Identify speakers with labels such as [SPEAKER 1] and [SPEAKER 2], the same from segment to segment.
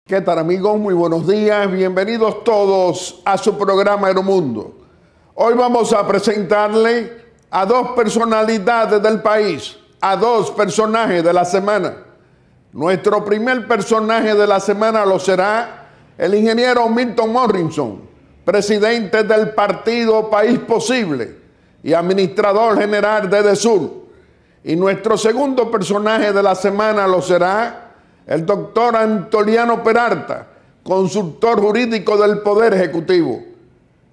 [SPEAKER 1] ¿Qué tal, amigos? Muy buenos días. Bienvenidos todos a su programa Aeromundo. Hoy vamos a presentarle a dos personalidades del país, a dos personajes de la semana. Nuestro primer personaje de la semana lo será el ingeniero Milton Morrison, presidente del partido País Posible y administrador general de DESUR. Y nuestro segundo personaje de la semana lo será el doctor Antoliano Peralta, consultor jurídico del Poder Ejecutivo.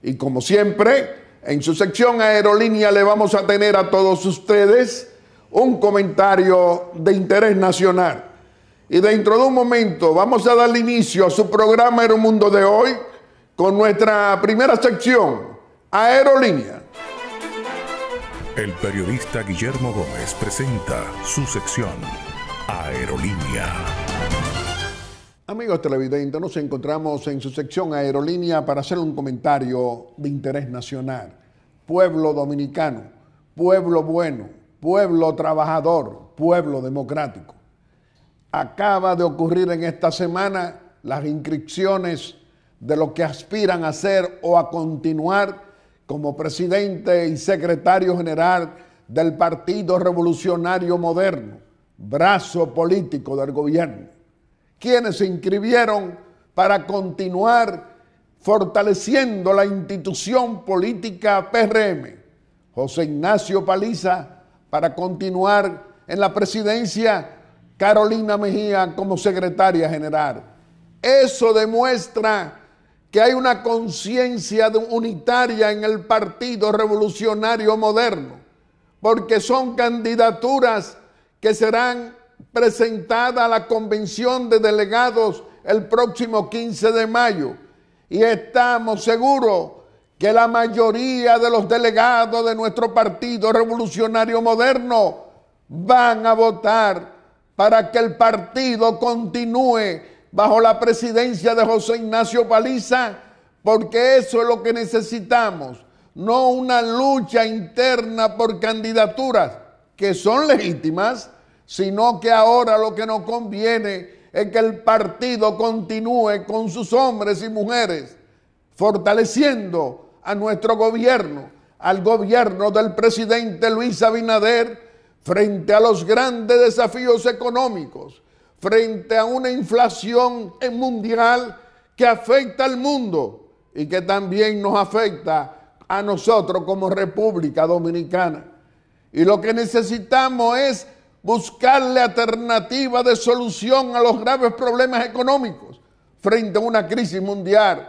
[SPEAKER 1] Y como siempre, en su sección Aerolínea le vamos a tener a todos ustedes un comentario de interés nacional. Y dentro de un momento vamos a darle inicio a su programa Aeromundo de hoy con nuestra primera sección, Aerolínea.
[SPEAKER 2] El periodista Guillermo Gómez presenta su sección Aerolínea.
[SPEAKER 1] Amigos televidentes, nos encontramos en su sección Aerolínea para hacer un comentario de interés nacional. Pueblo dominicano, pueblo bueno, pueblo trabajador, pueblo democrático. Acaba de ocurrir en esta semana las inscripciones de lo que aspiran a ser o a continuar como presidente y secretario general del Partido Revolucionario Moderno, brazo político del gobierno, quienes se inscribieron para continuar fortaleciendo la institución política PRM. José Ignacio Paliza para continuar en la presidencia, Carolina Mejía como secretaria general. Eso demuestra que hay una conciencia unitaria en el Partido Revolucionario Moderno, porque son candidaturas que serán presentadas a la Convención de Delegados el próximo 15 de mayo. Y estamos seguros que la mayoría de los delegados de nuestro Partido Revolucionario Moderno van a votar para que el partido continúe bajo la presidencia de José Ignacio Paliza, porque eso es lo que necesitamos, no una lucha interna por candidaturas que son legítimas, sino que ahora lo que nos conviene es que el partido continúe con sus hombres y mujeres, fortaleciendo a nuestro gobierno, al gobierno del presidente Luis Abinader, frente a los grandes desafíos económicos, frente a una inflación mundial que afecta al mundo y que también nos afecta a nosotros como República Dominicana. Y lo que necesitamos es buscarle alternativas de solución a los graves problemas económicos frente a una crisis mundial,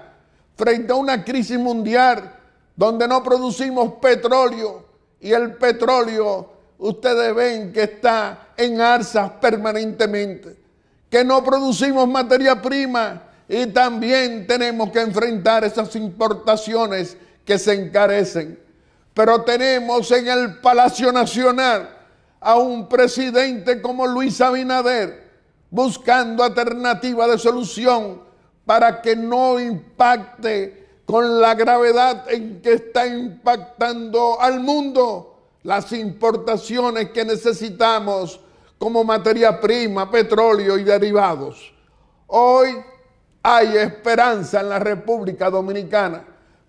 [SPEAKER 1] donde no producimos petróleo y el petróleo ustedes ven que está en alzas permanentemente, que no producimos materia prima y también tenemos que enfrentar esas importaciones que se encarecen. Pero tenemos en el Palacio Nacional a un presidente como Luis Abinader buscando alternativas de solución para que no impacte con la gravedad en que está impactando al mundo las importaciones que necesitamos como materia prima, petróleo y derivados. Hoy hay esperanza en la República Dominicana,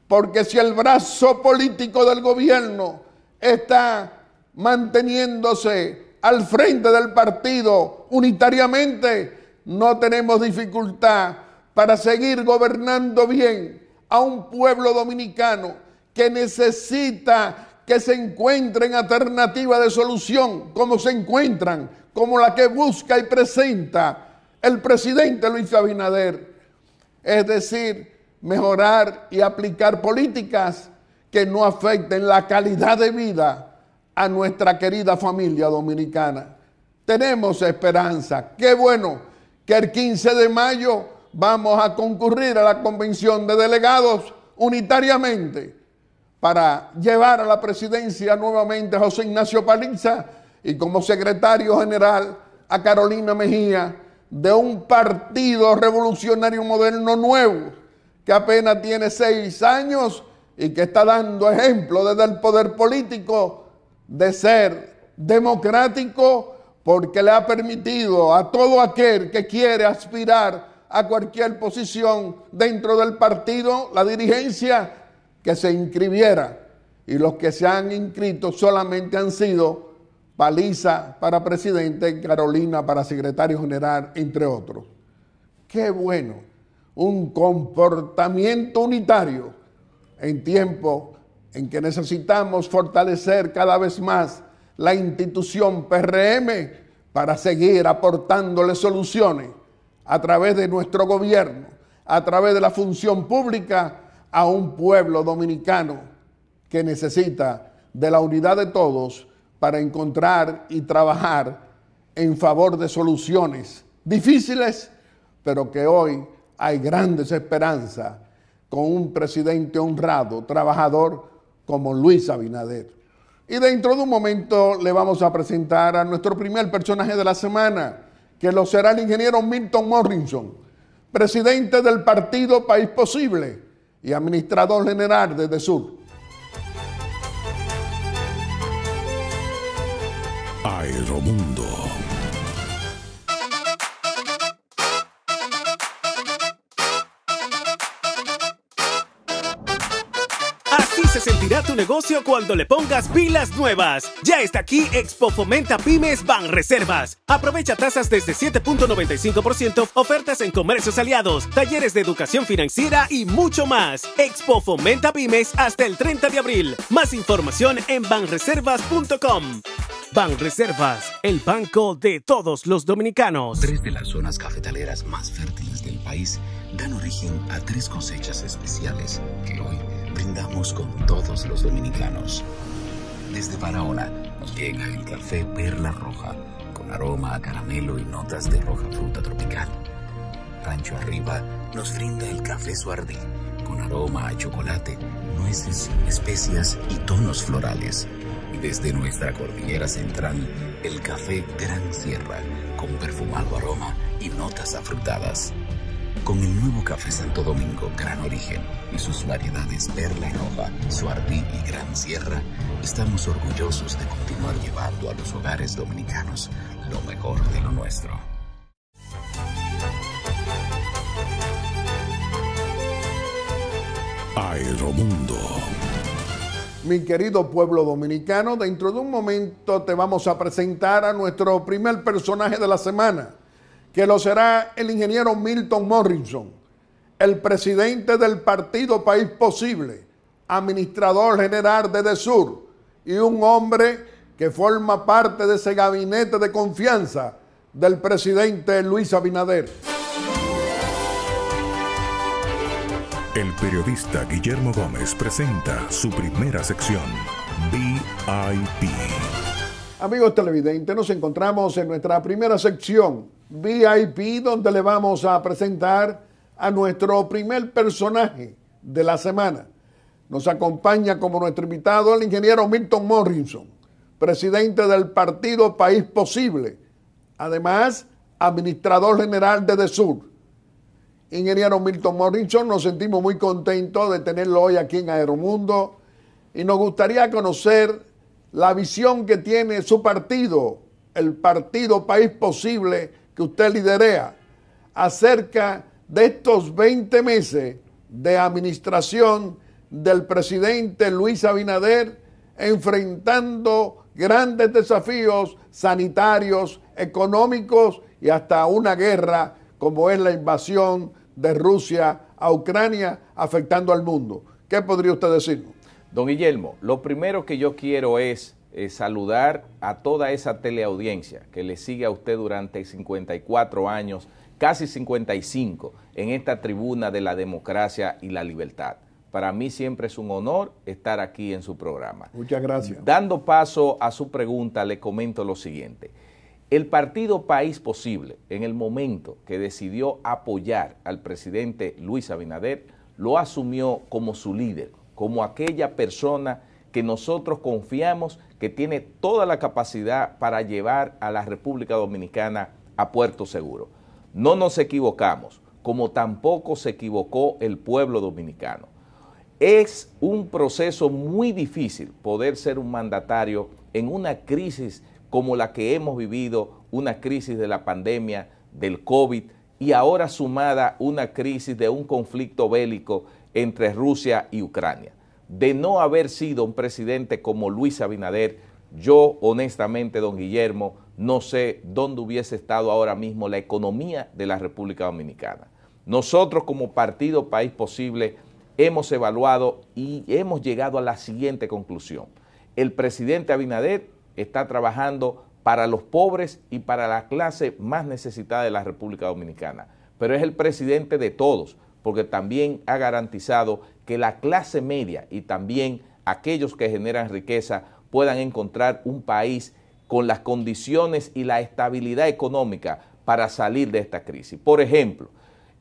[SPEAKER 1] porque si el brazo político del gobierno está manteniéndose al frente del partido unitariamente, no tenemos dificultad para seguir gobernando bien a un pueblo dominicano que necesita que se encuentren alternativas de solución, como se encuentran, como la que busca y presenta el presidente Luis Abinader. Es decir, mejorar y aplicar políticas que no afecten la calidad de vida a nuestra querida familia dominicana. Tenemos esperanza. Qué bueno que el 15 de mayo vamos a concurrir a la Convención de Delegados unitariamente para llevar a la presidencia nuevamente a José Ignacio Paliza y como secretario general a Carolina Mejía, de un partido revolucionario moderno nuevo que apenas tiene 6 años y que está dando ejemplo desde el poder político de ser democrático, porque le ha permitido a todo aquel que quiere aspirar a cualquier posición dentro del partido, la dirigencia, que se inscribiera. Y los que se han inscrito solamente han sido Paliza para presidente, Carolina para secretario general, entre otros. ¡Qué bueno! Un comportamiento unitario en tiempo en que necesitamos fortalecer cada vez más la institución PRM para seguir aportándole soluciones a través de nuestro gobierno, a través de la función pública, a un pueblo dominicano que necesita de la unidad de todos para encontrar y trabajar en favor de soluciones difíciles, pero que hoy hay grandes esperanzas con un presidente honrado, trabajador como Luis Abinader. Y dentro de un momento le vamos a presentar a nuestro primer personaje de la semana, que lo será el ingeniero Milton Morrison, presidente del partido País Posible y administrador general de DESUR.
[SPEAKER 2] Aeromundo.
[SPEAKER 3] Así se sentirá tu negocio cuando le pongas pilas nuevas. Ya está aquí Expo Fomenta Pymes Banreservas. Aprovecha tasas desde 7.95%, ofertas en comercios aliados, talleres de educación financiera y mucho más. Expo Fomenta Pymes hasta el 30 de abril. Más información en banreservas.com. Banreservas, el banco de todos los dominicanos.
[SPEAKER 4] 3 de las zonas cafetaleras más fértiles del país dan origen a 3 cosechas especiales que hoy brindamos con todos los dominicanos. Desde Barahona llega el café Perla Roja, con aroma a caramelo y notas de roja fruta tropical. Rancho Arriba nos brinda el café Suardí, con aroma a chocolate, nueces, especias y tonos florales. Desde nuestra cordillera central, el café Gran Sierra, con perfumado aroma y notas afrutadas. Con el nuevo café Santo Domingo Gran Origen y sus variedades Perla Roja, Suardí y Gran Sierra, estamos orgullosos de continuar llevando a los hogares dominicanos lo mejor de lo nuestro.
[SPEAKER 2] Aeromundo.
[SPEAKER 1] Mi querido pueblo dominicano, dentro de un momento te vamos a presentar a nuestro primer personaje de la semana, que lo será el ingeniero Milton Morrison, el presidente del partido País Posible, administrador general de DESUR y un hombre que forma parte de ese gabinete de confianza del presidente Luis Abinader.
[SPEAKER 2] El periodista Guillermo Gómez presenta su primera sección, VIP.
[SPEAKER 1] Amigos televidentes, nos encontramos en nuestra primera sección, VIP, donde le vamos a presentar a nuestro primer personaje de la semana. Nos acompaña como nuestro invitado el ingeniero Milton Morrison, presidente del partido País Posible, además administrador general de DESUR. Ingeniero Milton Morrison, nos sentimos muy contentos de tenerlo hoy aquí en Aeromundo y nos gustaría conocer la visión que tiene su partido, el partido País Posible que usted liderea, acerca de estos 20 meses de administración del presidente Luis Abinader, enfrentando grandes desafíos sanitarios, económicos y hasta una guerra como es la invasión de Rusia a Ucrania, afectando al mundo. ¿Qué podría usted decirnos?
[SPEAKER 5] Don Guillermo, lo primero que yo quiero es saludar a toda esa teleaudiencia que le sigue a usted durante 54 años, casi 55, en esta tribuna de la democracia y la libertad. Para mí siempre es un honor estar aquí en su programa.
[SPEAKER 1] Muchas gracias.
[SPEAKER 5] Dando paso a su pregunta, le comento lo siguiente. El partido País Posible, en el momento que decidió apoyar al presidente Luis Abinader, lo asumió como su líder, como aquella persona que nosotros confiamos que tiene toda la capacidad para llevar a la República Dominicana a puerto seguro. No nos equivocamos, como tampoco se equivocó el pueblo dominicano. Es un proceso muy difícil poder ser un mandatario en una crisis como la que hemos vivido, una crisis de la pandemia, del COVID, y ahora sumada una crisis de un conflicto bélico entre Rusia y Ucrania. De no haber sido un presidente como Luis Abinader, yo honestamente, don Guillermo, no sé dónde hubiese estado ahora mismo la economía de la República Dominicana. Nosotros como Partido País Posible hemos evaluado y hemos llegado a la siguiente conclusión. El presidente Abinader está trabajando para los pobres y para la clase más necesitada de la República Dominicana, pero es el presidente de todos, porque también ha garantizado que la clase media y también aquellos que generan riqueza puedan encontrar un país con las condiciones y la estabilidad económica para salir de esta crisis. Por ejemplo,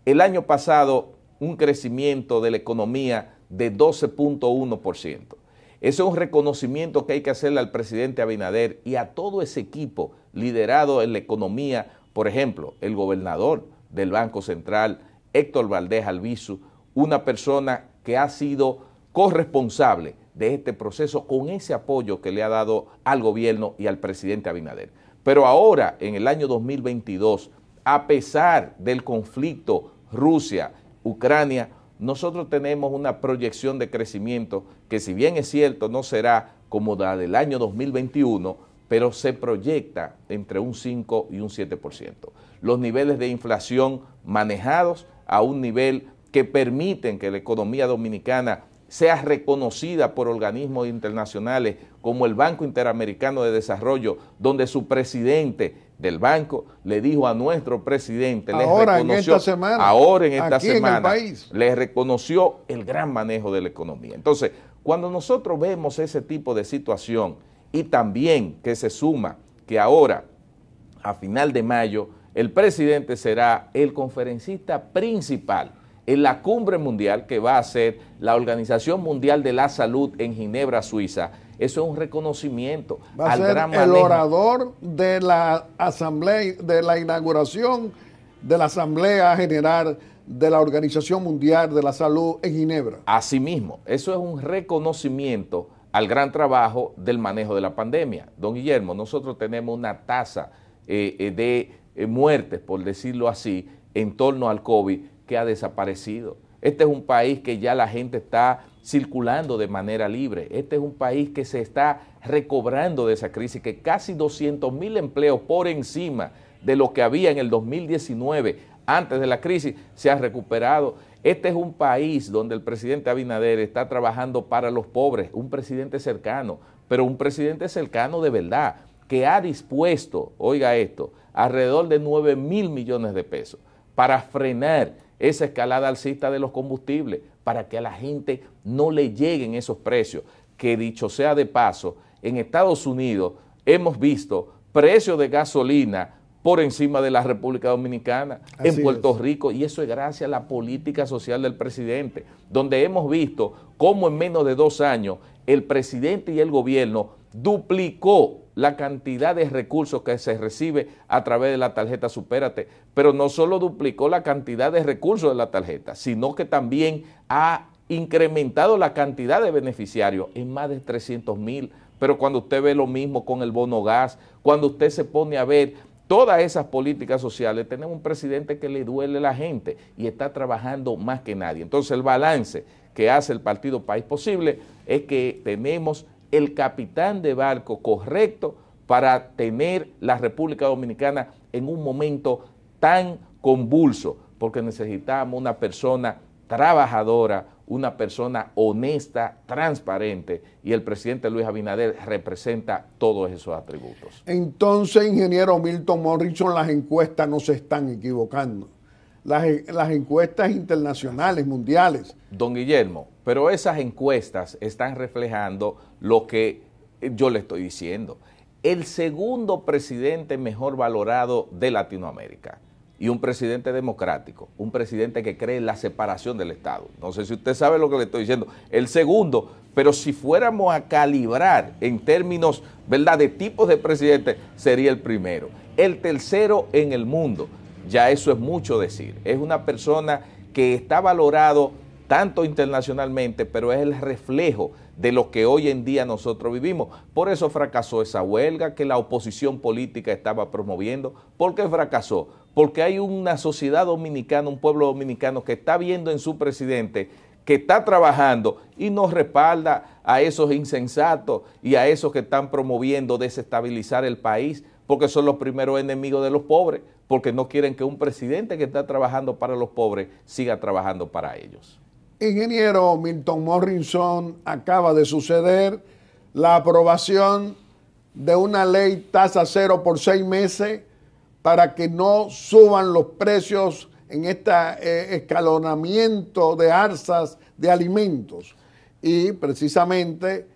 [SPEAKER 5] el año pasado un crecimiento de la economía de 12.1%. Eso es un reconocimiento que hay que hacerle al presidente Abinader y a todo ese equipo liderado en la economía, por ejemplo, el gobernador del Banco Central, Héctor Valdés Albizu, una persona que ha sido corresponsable de este proceso con ese apoyo que le ha dado al gobierno y al presidente Abinader. Pero ahora, en el año 2022, a pesar del conflicto Rusia-Ucrania, nosotros tenemos una proyección de crecimiento que, si bien es cierto, no será como la del año 2021, pero se proyecta entre un 5 y un 7%. Los niveles de inflación manejados a un nivel que permiten que la economía dominicana sea reconocida por organismos internacionales como el Banco Interamericano de Desarrollo, donde su presidente del banco le dijo a nuestro presidente,
[SPEAKER 1] ahora en esta semana,
[SPEAKER 5] le reconoció el gran manejo de la economía. Entonces, cuando nosotros vemos ese tipo de situación y también que se suma que ahora, a final de mayo, el presidente será el conferencista principal en la cumbre mundial que va a ser la Organización Mundial de la Salud en Ginebra, Suiza. Eso es un reconocimiento
[SPEAKER 1] al gran manejo. El orador de la asamblea, de la inauguración de la Asamblea General de la Organización Mundial de la Salud en Ginebra.
[SPEAKER 5] Asimismo, eso es un reconocimiento al gran trabajo del manejo de la pandemia. Don Guillermo, nosotros tenemos una tasa de muertes, por decirlo así, en torno al COVID que ha desaparecido. Este es un país que ya la gente está circulando de manera libre. Este es un país que se está recobrando de esa crisis, que casi 200,000 empleos por encima de lo que había en el 2019, antes de la crisis, se ha recuperado. Este es un país donde el presidente Abinader está trabajando para los pobres, un presidente cercano, pero un presidente cercano de verdad, que ha dispuesto, oiga esto, alrededor de 9,000 millones de pesos para frenar esa escalada alcista de los combustibles, para que a la gente no le lleguen esos precios, que dicho sea de paso, en Estados Unidos hemos visto precios de gasolina por encima de la República Dominicana, en Puerto Rico, y eso es gracias a la política social del presidente, donde hemos visto cómo en menos de 2 años el presidente y el gobierno duplicó la cantidad de recursos que se recibe a través de la tarjeta Supérate, pero no solo duplicó la cantidad de recursos de la tarjeta, sino que también ha incrementado la cantidad de beneficiarios en más de 300,000, pero cuando usted ve lo mismo con el bono gas, cuando usted se pone a ver todas esas políticas sociales, tenemos un presidente que le duele a la gente y está trabajando más que nadie. Entonces el balance que hace el Partido País Posible es que tenemos el capitán de barco correcto para tener la República Dominicana en un momento tan convulso, porque necesitamos una persona trabajadora, una persona honesta, transparente, y el presidente Luis Abinader representa todos esos atributos.
[SPEAKER 1] Entonces, ingeniero Milton Morrison, las encuestas no se están equivocando. Las encuestas internacionales, mundiales.
[SPEAKER 5] Don Guillermo, pero esas encuestas están reflejando lo que yo le estoy diciendo. El segundo presidente mejor valorado de Latinoamérica, y un presidente democrático, un presidente que cree en la separación del Estado. No sé si usted sabe lo que le estoy diciendo. El segundo, pero si fuéramos a calibrar en términos, ¿verdad?, de tipos de presidente, sería el primero. El tercero en el mundo, ya eso es mucho decir. Es una persona que está valorado tanto internacionalmente, pero es el reflejo de lo que hoy en día nosotros vivimos. Por eso fracasó esa huelga que la oposición política estaba promoviendo. ¿Por qué fracasó? Porque hay una sociedad dominicana, un pueblo dominicano que está viendo en su presidente que está trabajando y no respalda a esos insensatos y a esos que están promoviendo desestabilizar el país, porque son los primeros enemigos de los pobres, porque no quieren que un presidente que está trabajando para los pobres siga trabajando para ellos.
[SPEAKER 1] Ingeniero Milton Morrison, acaba de suceder la aprobación de una ley tasa cero por 6 meses para que no suban los precios en este escalonamiento de alzas de alimentos. Y precisamente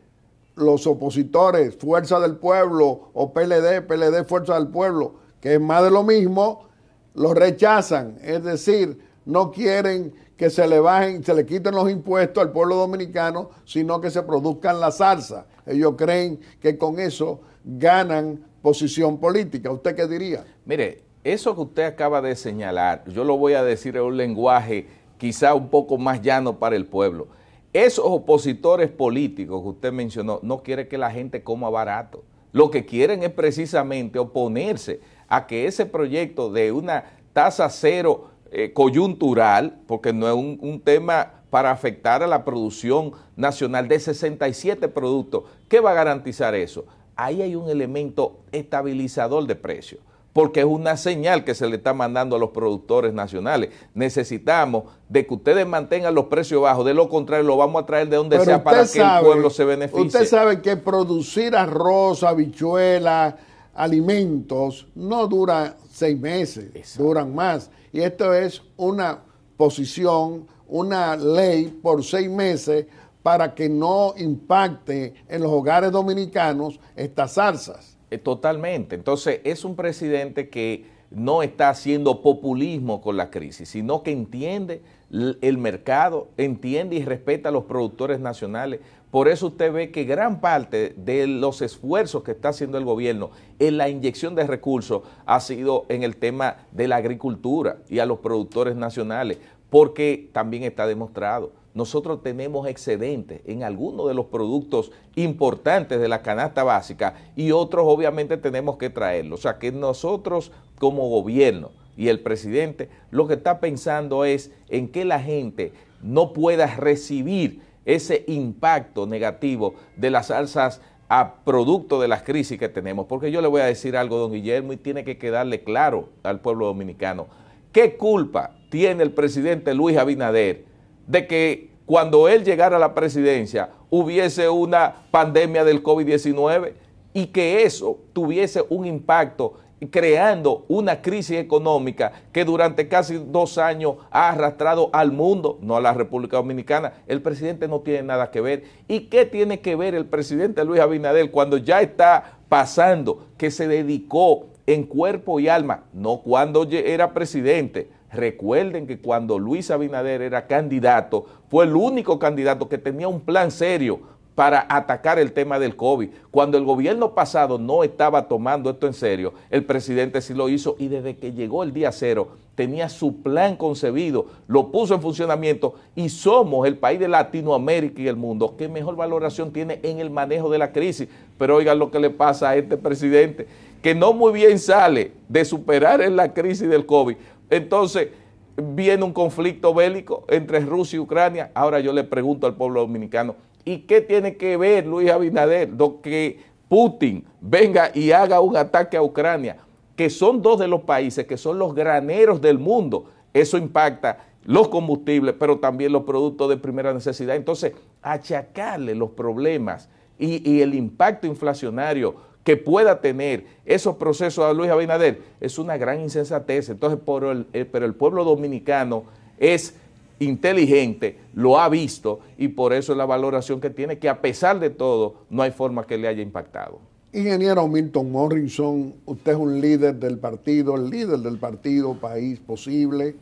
[SPEAKER 1] los opositores, Fuerza del Pueblo o PLD, Fuerza del Pueblo, que es más de lo mismo, lo rechazan. Es decir, no quieren que se le bajen, se le quiten los impuestos al pueblo dominicano, sino que se produzcan las alzas. Ellos creen que con eso ganan posición política. ¿Usted qué diría?
[SPEAKER 5] Mire, eso que usted acaba de señalar, yo lo voy a decir en un lenguaje quizá un poco más llano para el pueblo. Esos opositores políticos que usted mencionó no quieren que la gente coma barato. Lo que quieren es precisamente oponerse a que ese proyecto de una tasa cero coyuntural, porque no es un tema para afectar a la producción nacional de 67 productos, ¿qué va a garantizar eso? Ahí hay un elemento estabilizador de precios, porque es una señal que se le está mandando a los productores nacionales. Necesitamos de que ustedes mantengan los precios bajos, de lo contrario lo vamos a traer de donde sea para que el pueblo se beneficie.
[SPEAKER 1] Usted sabe que producir arroz, habichuelas, alimentos, no dura 6 meses, exacto, duran más. Y esto es una posición, una ley por 6 meses para que no impacte en los hogares dominicanos estas alzas.
[SPEAKER 5] Totalmente. Entonces, es un presidente que no está haciendo populismo con la crisis, sino que entiende el mercado, entiende y respeta a los productores nacionales. Por eso usted ve que gran parte de los esfuerzos que está haciendo el gobierno en la inyección de recursos ha sido en el tema de la agricultura y a los productores nacionales, porque también está demostrado. Nosotros tenemos excedentes en algunos de los productos importantes de la canasta básica y otros obviamente tenemos que traerlos. O sea que nosotros como gobierno y el presidente lo que está pensando es en que la gente no pueda recibir ese impacto negativo de las alzas a producto de las crisis que tenemos. Porque yo le voy a decir algo, don Guillermo, y tiene que quedarle claro al pueblo dominicano. ¿Qué culpa tiene el presidente Luis Abinader de que cuando él llegara a la presidencia hubiese una pandemia del COVID-19 y que eso tuviese un impacto creando una crisis económica que durante casi 2 años ha arrastrado al mundo, no a la República Dominicana? El presidente no tiene nada que ver. ¿Y qué tiene que ver el presidente Luis Abinader cuando ya está pasando, que se dedicó en cuerpo y alma, no cuando era presidente? Recuerden que cuando Luis Abinader era candidato, fue el único candidato que tenía un plan serio para atacar el tema del COVID. Cuando el gobierno pasado no estaba tomando esto en serio, el presidente sí lo hizo y desde que llegó el día cero tenía su plan concebido, lo puso en funcionamiento y somos el país de Latinoamérica y el mundo que mejor valoración tiene en el manejo de la crisis. Pero oigan lo que le pasa a este presidente, que no muy bien sale de superar en la crisis del COVID. Entonces viene un conflicto bélico entre Rusia y Ucrania. Ahora yo le pregunto al pueblo dominicano, ¿y qué tiene que ver Luis Abinader de que Putin venga y haga un ataque a Ucrania? Que son 2 de los países que son los graneros del mundo. Eso impacta los combustibles, pero también los productos de primera necesidad. Entonces, achacarle los problemas y el impacto inflacionario que pueda tener esos procesos a Luis Abinader es una gran insensatez. Entonces, pero el pueblo dominicano es inteligente, lo ha visto y por eso es la valoración que tiene, que a pesar de todo no hay forma que le haya impactado.
[SPEAKER 1] Ingeniero Milton Morrison, usted es un líder del partido, el líder del partido País Posible.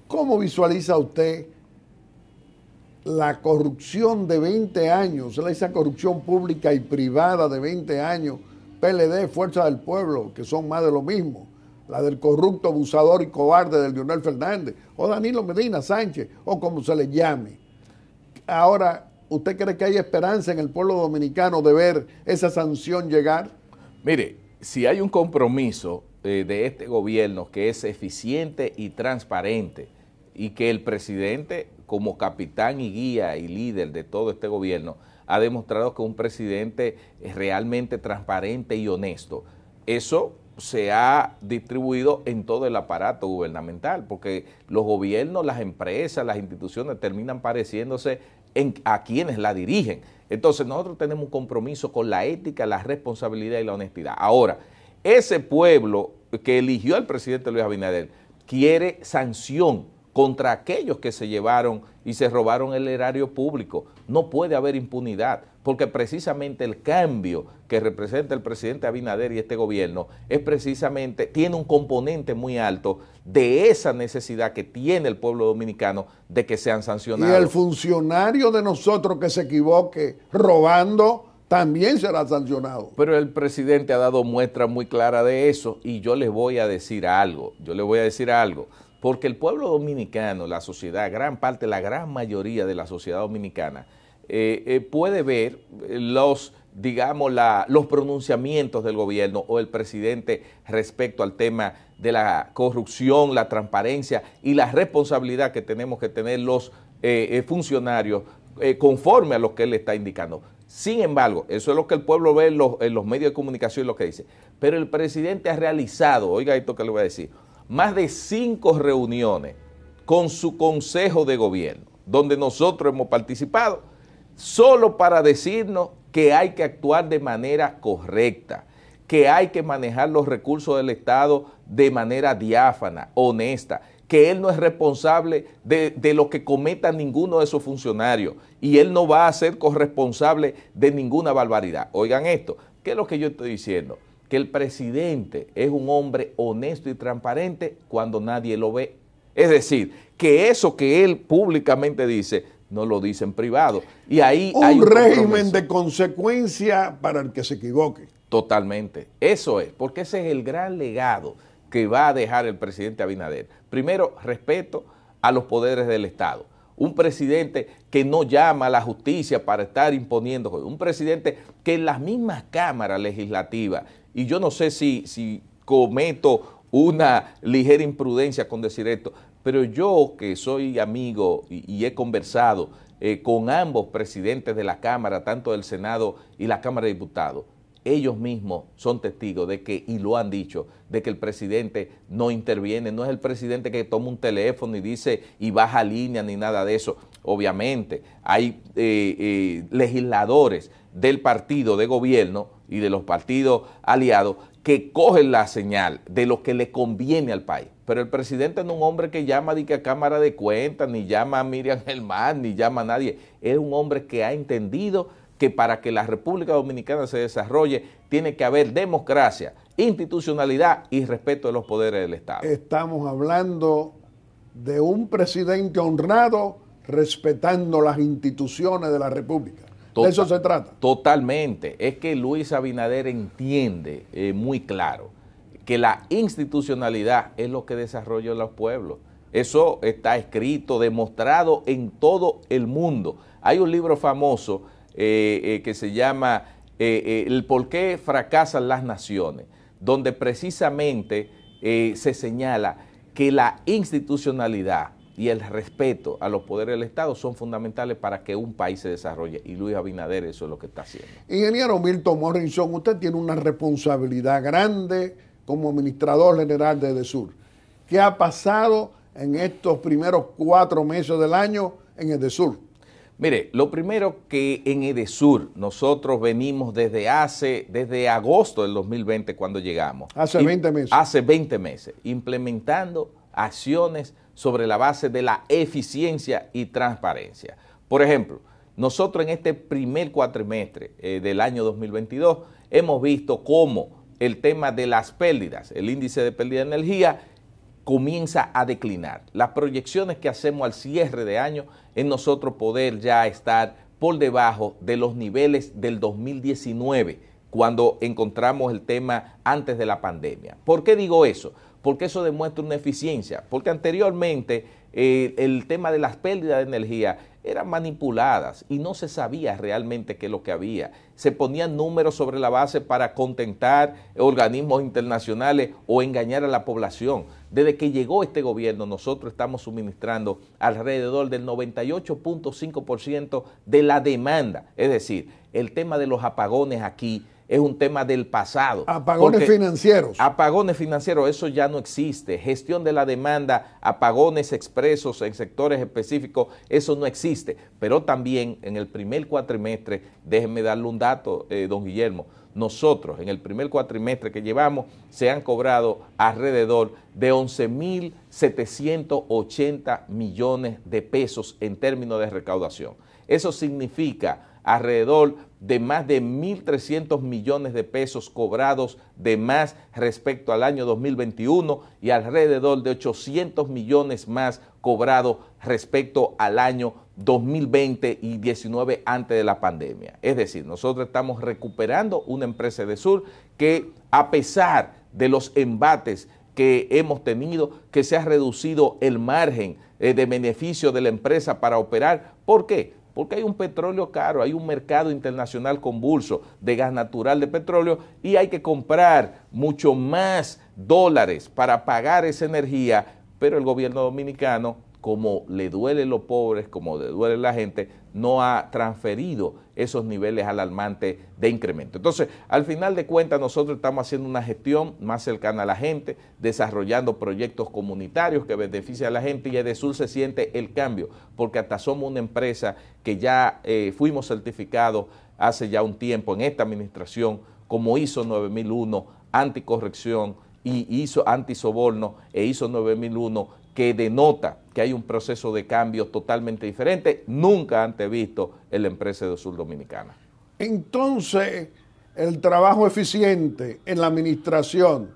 [SPEAKER 1] ¿Cómo visualiza usted la corrupción de 20 años, esa corrupción pública y privada de 20 años, PLD, Fuerza del Pueblo, que son más de lo mismo? La del corrupto, abusador y cobarde del Leonel Fernández, o Danilo Medina Sánchez, o como se le llame. Ahora, ¿usted cree que hay esperanza en el pueblo dominicano de ver esa sanción llegar?
[SPEAKER 5] Mire, si hay un compromiso de este gobierno que es eficiente y transparente y que el presidente, como capitán y guía y líder de todo este gobierno, ha demostrado que es un presidente realmente transparente y honesto, eso se ha distribuido en todo el aparato gubernamental, porque los gobiernos, las empresas, las instituciones terminan pareciéndose a quienes la dirigen. Entonces nosotros tenemos un compromiso con la ética, la responsabilidad y la honestidad. Ahora, ese pueblo que eligió al presidente Luis Abinader quiere sanción contra aquellos que se llevaron y se robaron el erario público. No puede haber impunidad, porque precisamente el cambio que representa el presidente Abinader y este gobierno es precisamente, tiene un componente muy alto de esa necesidad que tiene el pueblo dominicano de que sean sancionados.
[SPEAKER 1] Y el funcionario de nosotros que se equivoque robando también será sancionado.
[SPEAKER 5] Pero el presidente ha dado muestra muy clara de eso, y yo les voy a decir algo, porque el pueblo dominicano, la sociedad, gran parte, la gran mayoría de la sociedad dominicana, puede ver los pronunciamientos del gobierno o el presidente respecto al tema de la corrupción, la transparencia y la responsabilidad que tenemos que tener los funcionarios conforme a lo que él está indicando. Sin embargo, eso es lo que el pueblo ve en los medios de comunicación y lo que dice. Pero el presidente ha realizado, oiga esto que le voy a decir, más de 5 reuniones con su consejo de gobierno, donde nosotros hemos participado, solo para decirnos que hay que actuar de manera correcta, que hay que manejar los recursos del Estado de manera diáfana, honesta, que él no es responsable de lo que cometa ninguno de esos funcionarios y él no va a ser corresponsable de ninguna barbaridad. Oigan esto, ¿qué es lo que yo estoy diciendo? Que el presidente es un hombre honesto y transparente cuando nadie lo ve. Es decir, que eso que él públicamente dice, no lo dice en privado. Y ahí hay
[SPEAKER 1] un régimen de consecuencia para el que se equivoque.
[SPEAKER 5] Totalmente. Eso es, porque ese es el gran legado que va a dejar el presidente Abinader. Primero, respeto a los poderes del Estado. Un presidente que no llama a la justicia para estar imponiendo, un presidente que en las mismas cámaras legislativas, y yo no sé si cometo una ligera imprudencia con decir esto, pero yo que soy amigo y he conversado con ambos presidentes de la Cámara, tanto del Senado y la Cámara de Diputados, ellos mismos son testigos de que, y lo han dicho, de que el presidente no interviene, no es el presidente que toma un teléfono y dice y baja línea ni nada de eso. Obviamente hay legisladores del partido de gobierno y de los partidos aliados que cogen la señal de lo que le conviene al país. Pero el presidente no es un hombre que llama a Cámara de Cuentas, ni llama a Miriam Germán, ni llama a nadie. Es un hombre que ha entendido que para que la República Dominicana se desarrolle tiene que haber democracia, institucionalidad y respeto de los poderes del Estado.
[SPEAKER 1] Estamos hablando de un presidente honrado respetando las instituciones de la República. De eso se trata.
[SPEAKER 5] Totalmente. Es que Luis Abinader entiende muy claro que la institucionalidad es lo que desarrolla los pueblos. Eso está escrito, demostrado en todo el mundo. Hay un libro famoso que se llama El por qué fracasan las naciones, donde precisamente se señala que la institucionalidad y el respeto a los poderes del Estado son fundamentales para que un país se desarrolle, y Luis Abinader eso es lo que está haciendo.
[SPEAKER 1] Ingeniero Milton Morrison, usted tiene una responsabilidad grande como administrador general de EDESUR. ¿Qué ha pasado en estos primeros 4 meses del año en EDESUR?
[SPEAKER 5] Mire, lo primero que en EDESUR nosotros venimos desde agosto del 2020 cuando llegamos.
[SPEAKER 1] Hace 20 meses.
[SPEAKER 5] Hace 20 meses, implementando acciones sobre la base de la eficiencia y transparencia. Por ejemplo, nosotros en este primer cuatrimestre del año 2022 hemos visto cómo el tema de las pérdidas, el índice de pérdida de energía, comienza a declinar. Las proyecciones que hacemos al cierre de año es nosotros poder ya estar por debajo de los niveles del 2019, cuando encontramos el tema antes de la pandemia. ¿Por qué digo eso? Porque eso demuestra una eficiencia, porque anteriormente el tema de las pérdidas de energía, eran manipuladas y no se sabía realmente qué es lo que había. Se ponían números sobre la base para contentar organismos internacionales o engañar a la población. Desde que llegó este gobierno, nosotros estamos suministrando alrededor del 98.5% de la demanda. Es decir, el tema de los apagones aquí es un tema del pasado.
[SPEAKER 1] Apagones financieros.
[SPEAKER 5] Apagones financieros, eso ya no existe. Gestión de la demanda, apagones expresos en sectores específicos, eso no existe. Pero también en el primer cuatrimestre, déjenme darle un dato, don Guillermo, nosotros en el primer cuatrimestre que llevamos se han cobrado alrededor de 11.780 millones de pesos en términos de recaudación. Eso significa alrededor de más de 1.300 millones de pesos cobrados de más respecto al año 2021 y alrededor de 800 millones más cobrados respecto al año 2020 y 19 antes de la pandemia. Es decir, nosotros estamos recuperando una empresa de Sur que, a pesar de los embates que hemos tenido, que se ha reducido el margen de beneficio de la empresa para operar. ¿Por qué? Porque hay un petróleo caro, hay un mercado internacional convulso de gas natural, de petróleo, y hay que comprar mucho más dólares para pagar esa energía, pero el gobierno dominicano, como le duele a los pobres, como le duele a la gente, no ha transferido esos niveles alarmantes de incremento. Entonces, al final de cuentas, nosotros estamos haciendo una gestión más cercana a la gente, desarrollando proyectos comunitarios que benefician a la gente, y EDESUR se siente el cambio, porque hasta somos una empresa que ya fuimos certificados hace ya un tiempo en esta administración como ISO 9001, anticorrección, y ISO antisoborno e ISO 9001, que denota que hay un proceso de cambio totalmente diferente, nunca antes visto en la empresa de Sur Dominicana.
[SPEAKER 1] Entonces, el trabajo eficiente en la administración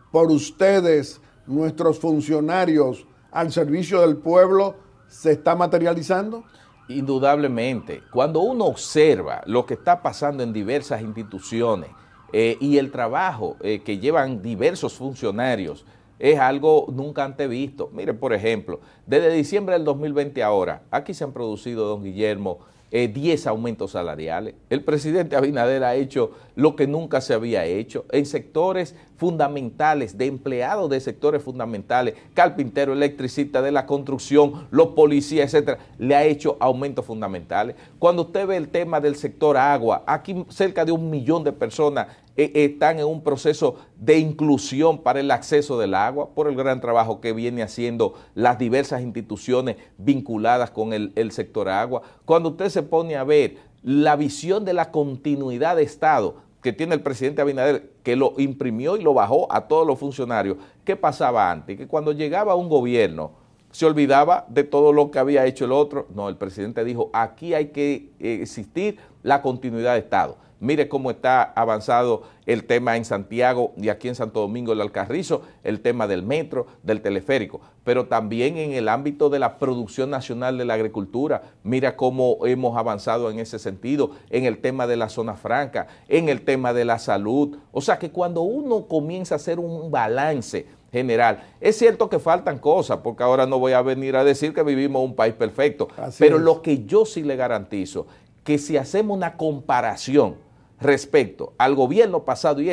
[SPEAKER 1] por ustedes, nuestros funcionarios al servicio del pueblo, ¿se está materializando?
[SPEAKER 5] Indudablemente. Cuando uno observa lo que está pasando en diversas instituciones y el trabajo que llevan diversos funcionarios, es algo nunca antes visto. Mire, por ejemplo, desde diciembre del 2020 ahora, aquí se han producido, don Guillermo, 10 aumentos salariales. El presidente Abinader ha hecho lo que nunca se había hecho en sectores fundamentales, de empleados de sectores fundamentales, carpinteros, electricistas de la construcción, los policías, etcétera, le ha hecho aumentos fundamentales. Cuando usted ve el tema del sector agua, aquí cerca de 1 millón de personas están en un proceso de inclusión para el acceso del agua por el gran trabajo que viene haciendo las diversas instituciones vinculadas con el sector agua. Cuando usted se pone a ver la visión de la continuidad de Estado que tiene el presidente Abinader, que lo imprimió y lo bajó a todos los funcionarios, ¿qué pasaba antes? Que cuando llegaba un gobierno se olvidaba de todo lo que había hecho el otro. No, el presidente dijo, aquí hay que existir la continuidad de Estado. Mire cómo está avanzado el tema en Santiago y aquí en Santo Domingo el Alcarrizo, el tema del metro, del teleférico, pero también en el ámbito de la producción nacional de la agricultura. Mira cómo hemos avanzado en ese sentido, en el tema de la zona franca, en el tema de la salud. O sea que cuando uno comienza a hacer un balance general, es cierto que faltan cosas, porque ahora no voy a venir a decir que vivimos en un país perfecto, pero lo que yo sí le garantizo, que si hacemos una comparación respecto al gobierno pasado y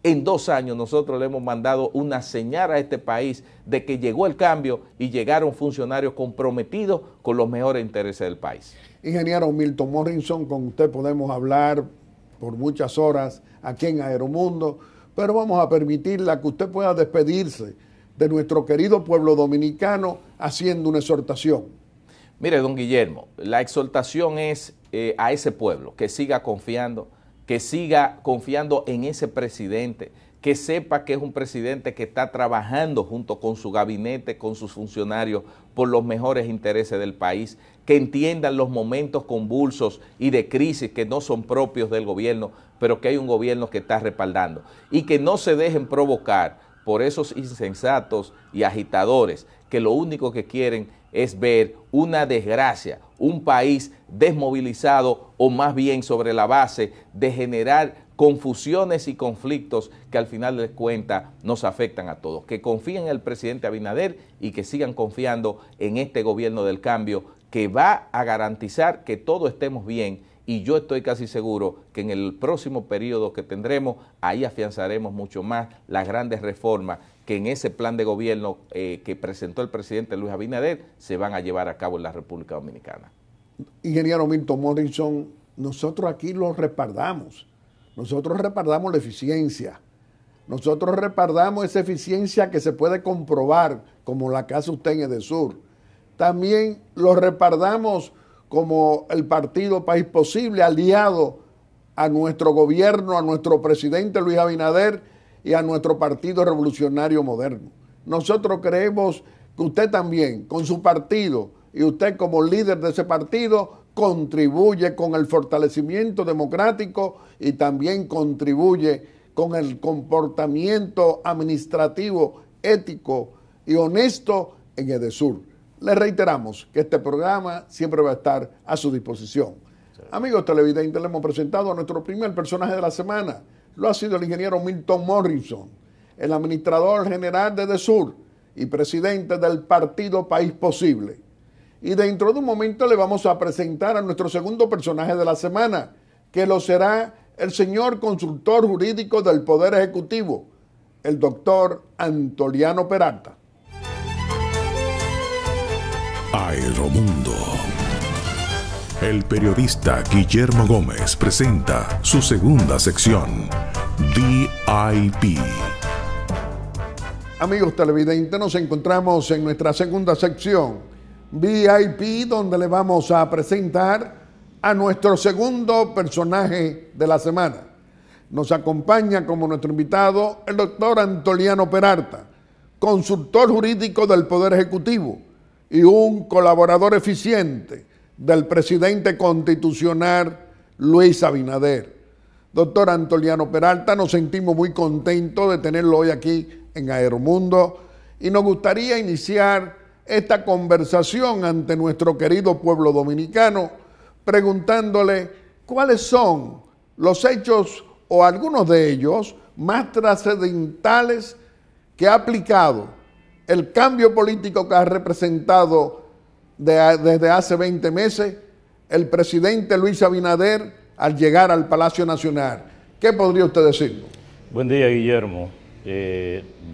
[SPEAKER 5] en 2 años nosotros le hemos mandado una señal a este país de que llegó el cambio y llegaron funcionarios comprometidos con los mejores intereses del país.
[SPEAKER 1] Ingeniero Milton Morrison, con usted podemos hablar por muchas horas aquí en Aeromundo, pero vamos a permitirle que usted pueda despedirse de nuestro querido pueblo dominicano haciendo una exhortación.
[SPEAKER 5] Mire, don Guillermo, la exhortación es a ese pueblo que siga confiando en ese presidente, que sepa que es un presidente que está trabajando junto con su gabinete, con sus funcionarios, por los mejores intereses del país, que entiendan los momentos convulsos y de crisis que no son propios del gobierno, pero que hay un gobierno que está respaldando, y que no se dejen provocar por esos insensatos y agitadores que lo único que quieren es ver una desgracia, un país desmovilizado o más bien sobre la base de generar confusiones y conflictos que al final de cuentas nos afectan a todos. Que confíen en el presidente Abinader y que sigan confiando en este gobierno del cambio que va a garantizar que todos estemos bien, y yo estoy casi seguro que en el próximo periodo que tendremos, ahí afianzaremos mucho más las grandes reformas que en ese plan de gobierno que presentó el presidente Luis Abinader se van a llevar a cabo en la República Dominicana.
[SPEAKER 1] Ingeniero Milton Morrison, nosotros aquí lo respaldamos. Nosotros respaldamos la eficiencia. Nosotros respaldamos esa eficiencia que se puede comprobar, como la que hace usted en Edesur. También lo respaldamos como el partido País Posible, aliado a nuestro gobierno, a nuestro presidente Luis Abinader y a nuestro Partido Revolucionario Moderno. Nosotros creemos que usted también, con su partido, y usted como líder de ese partido, contribuye con el fortalecimiento democrático y también contribuye con el comportamiento administrativo, ético y honesto en Edesur. Le reiteramos que este programa siempre va a estar a su disposición. Sí. Amigos televidentes, le hemos presentado a nuestro primer personaje de la semana. Lo ha sido el ingeniero Milton Morrison, el administrador general de Edesur y presidente del partido País Posible. Y dentro de un momento le vamos a presentar a nuestro segundo personaje de la semana, que lo será el señor consultor jurídico del Poder Ejecutivo, el doctor Antoliano Peralta.
[SPEAKER 2] Aeromundo. El periodista Guillermo Gómez presenta su segunda sección, VIP.
[SPEAKER 1] Amigos televidentes, nos encontramos en nuestra segunda sección, VIP, donde le vamos a presentar a nuestro segundo personaje de la semana. Nos acompaña como nuestro invitado el doctor Antoliano Peralta, consultor jurídico del Poder Ejecutivo y un colaborador eficiente del presidente constitucional Luis Abinader. Doctor Antoliano Peralta, nos sentimos muy contentos de tenerlo hoy aquí en Aeromundo y nos gustaría iniciar esta conversación ante nuestro querido pueblo dominicano preguntándole cuáles son los hechos o algunos de ellos más trascendentales que ha aplicado el cambio político que ha representado desde hace 20 meses el presidente Luis Abinader al llegar al Palacio Nacional. ¿Qué podría usted decirnos?
[SPEAKER 6] Buen día, Guillermo.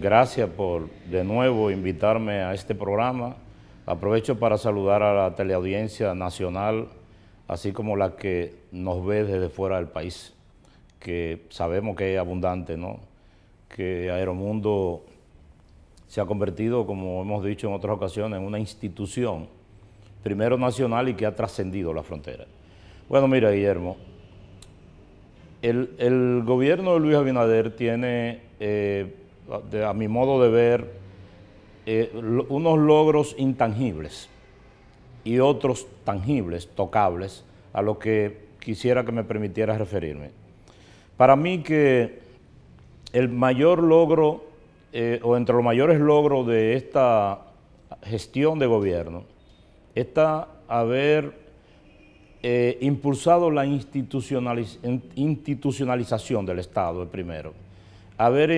[SPEAKER 6] Gracias por de nuevo invitarme a este programa. Aprovecho para saludar a la teleaudiencia nacional, así como la que nos ve desde fuera del país, que sabemos que es abundante, ¿no? Que Aeromundo se ha convertido, como hemos dicho en otras ocasiones, en una institución, primero nacional y que ha trascendido la frontera. Bueno, mira, Guillermo, el gobierno de Luis Abinader tiene, a mi modo de ver, unos logros intangibles y otros tangibles, tocables, a lo que quisiera que me permitiera referirme. Para mí que el mayor logro, o entre los mayores logros de esta gestión de gobierno, está haber impulsado la institucionalización del Estado, el primero. Haber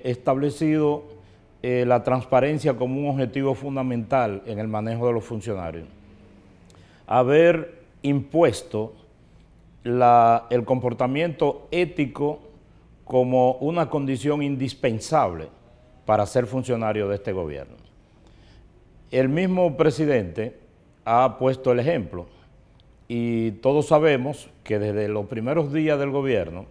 [SPEAKER 6] establecido la transparencia como un objetivo fundamental en el manejo de los funcionarios. Haber impuesto el comportamiento ético como una condición indispensable para ser funcionario de este gobierno. El mismo presidente ha puesto el ejemplo y todos sabemos que desde los primeros días del gobierno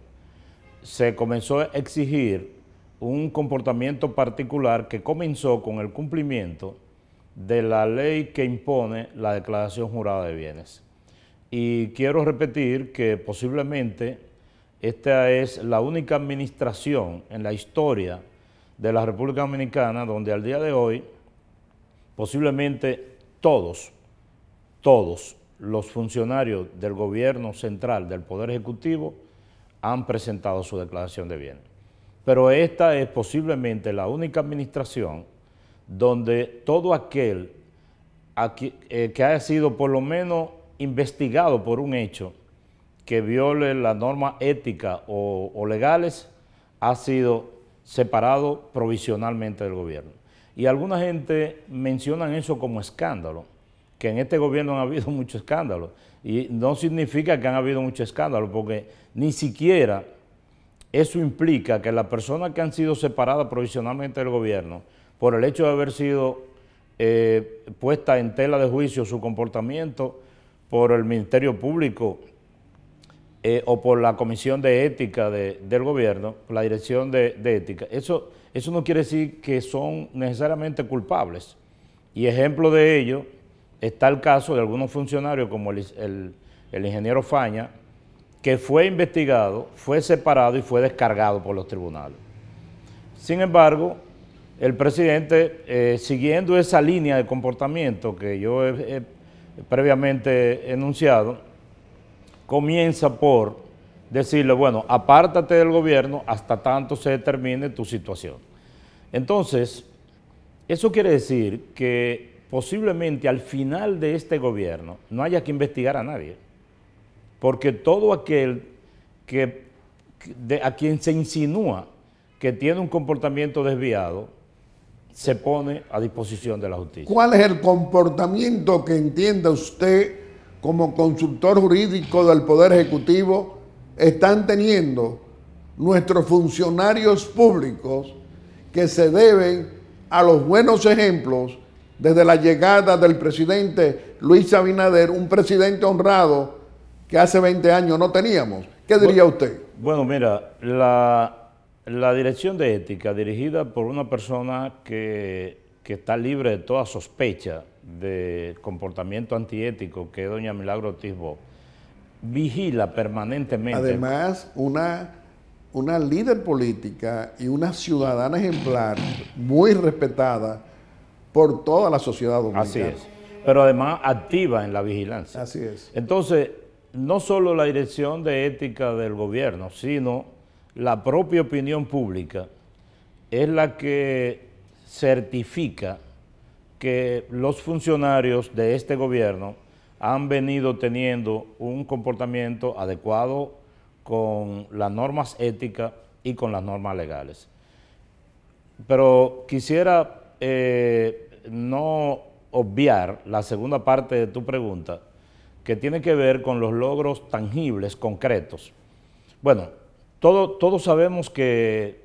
[SPEAKER 6] se comenzó a exigir un comportamiento particular que comenzó con el cumplimiento de la ley que impone la declaración jurada de bienes. Y quiero repetir que posiblemente esta es la única administración en la historia de la República Dominicana donde al día de hoy posiblemente todos los funcionarios del gobierno central, del Poder Ejecutivo, han presentado su declaración de bienes. Pero esta es posiblemente la única administración donde todo aquel que haya sido por lo menos investigado por un hecho que viole la norma ética o legales ha sido separado provisionalmente del gobierno. Y alguna gente menciona eso como escándalo, que en este gobierno han habido muchos escándalos. Y no significa que han habido muchos escándalos, porque ni siquiera eso implica que las personas que han sido separadas provisionalmente del gobierno, por el hecho de haber sido puesta en tela de juicio su comportamiento por el Ministerio Público o por la Comisión de Ética del gobierno, la Dirección de Ética, eso no quiere decir que son necesariamente culpables. Y ejemplo de ello está el caso de algunos funcionarios como el ingeniero Faña, que fue investigado, fue separado y fue descargado por los tribunales. Sin embargo, el presidente, siguiendo esa línea de comportamiento que yo he previamente enunciado, comienza por decirle, bueno, apártate del gobierno hasta tanto se determine tu situación. Entonces, eso quiere decir que posiblemente al final de este gobierno no haya que investigar a nadie, porque todo aquel a quien se insinúa que tiene un comportamiento desviado se pone a disposición de la justicia.
[SPEAKER 1] ¿Cuál es el comportamiento que entienda usted como consultor jurídico del Poder Ejecutivo están teniendo nuestros funcionarios públicos que se deben a los buenos ejemplos desde la llegada del presidente Luis Abinader, un presidente honrado que hace 20 años no teníamos? ¿Qué diría usted?
[SPEAKER 6] Bueno, mira, la Dirección de Ética, dirigida por una persona que está libre de toda sospecha de comportamiento antiético, que es doña Milagro Ortiz Bo, vigila permanentemente.
[SPEAKER 1] Además, una líder política y una ciudadana ejemplar muy respetada por toda la sociedad dominicana.
[SPEAKER 6] Así es, pero además activa en la vigilancia.
[SPEAKER 1] Así es.
[SPEAKER 6] Entonces, no solo la Dirección de Ética del gobierno, sino la propia opinión pública es la que certifica que los funcionarios de este gobierno han venido teniendo un comportamiento adecuado con las normas éticas y con las normas legales. Pero quisiera no obviar la segunda parte de tu pregunta, que tiene que ver con los logros tangibles, concretos. Bueno, todos sabemos que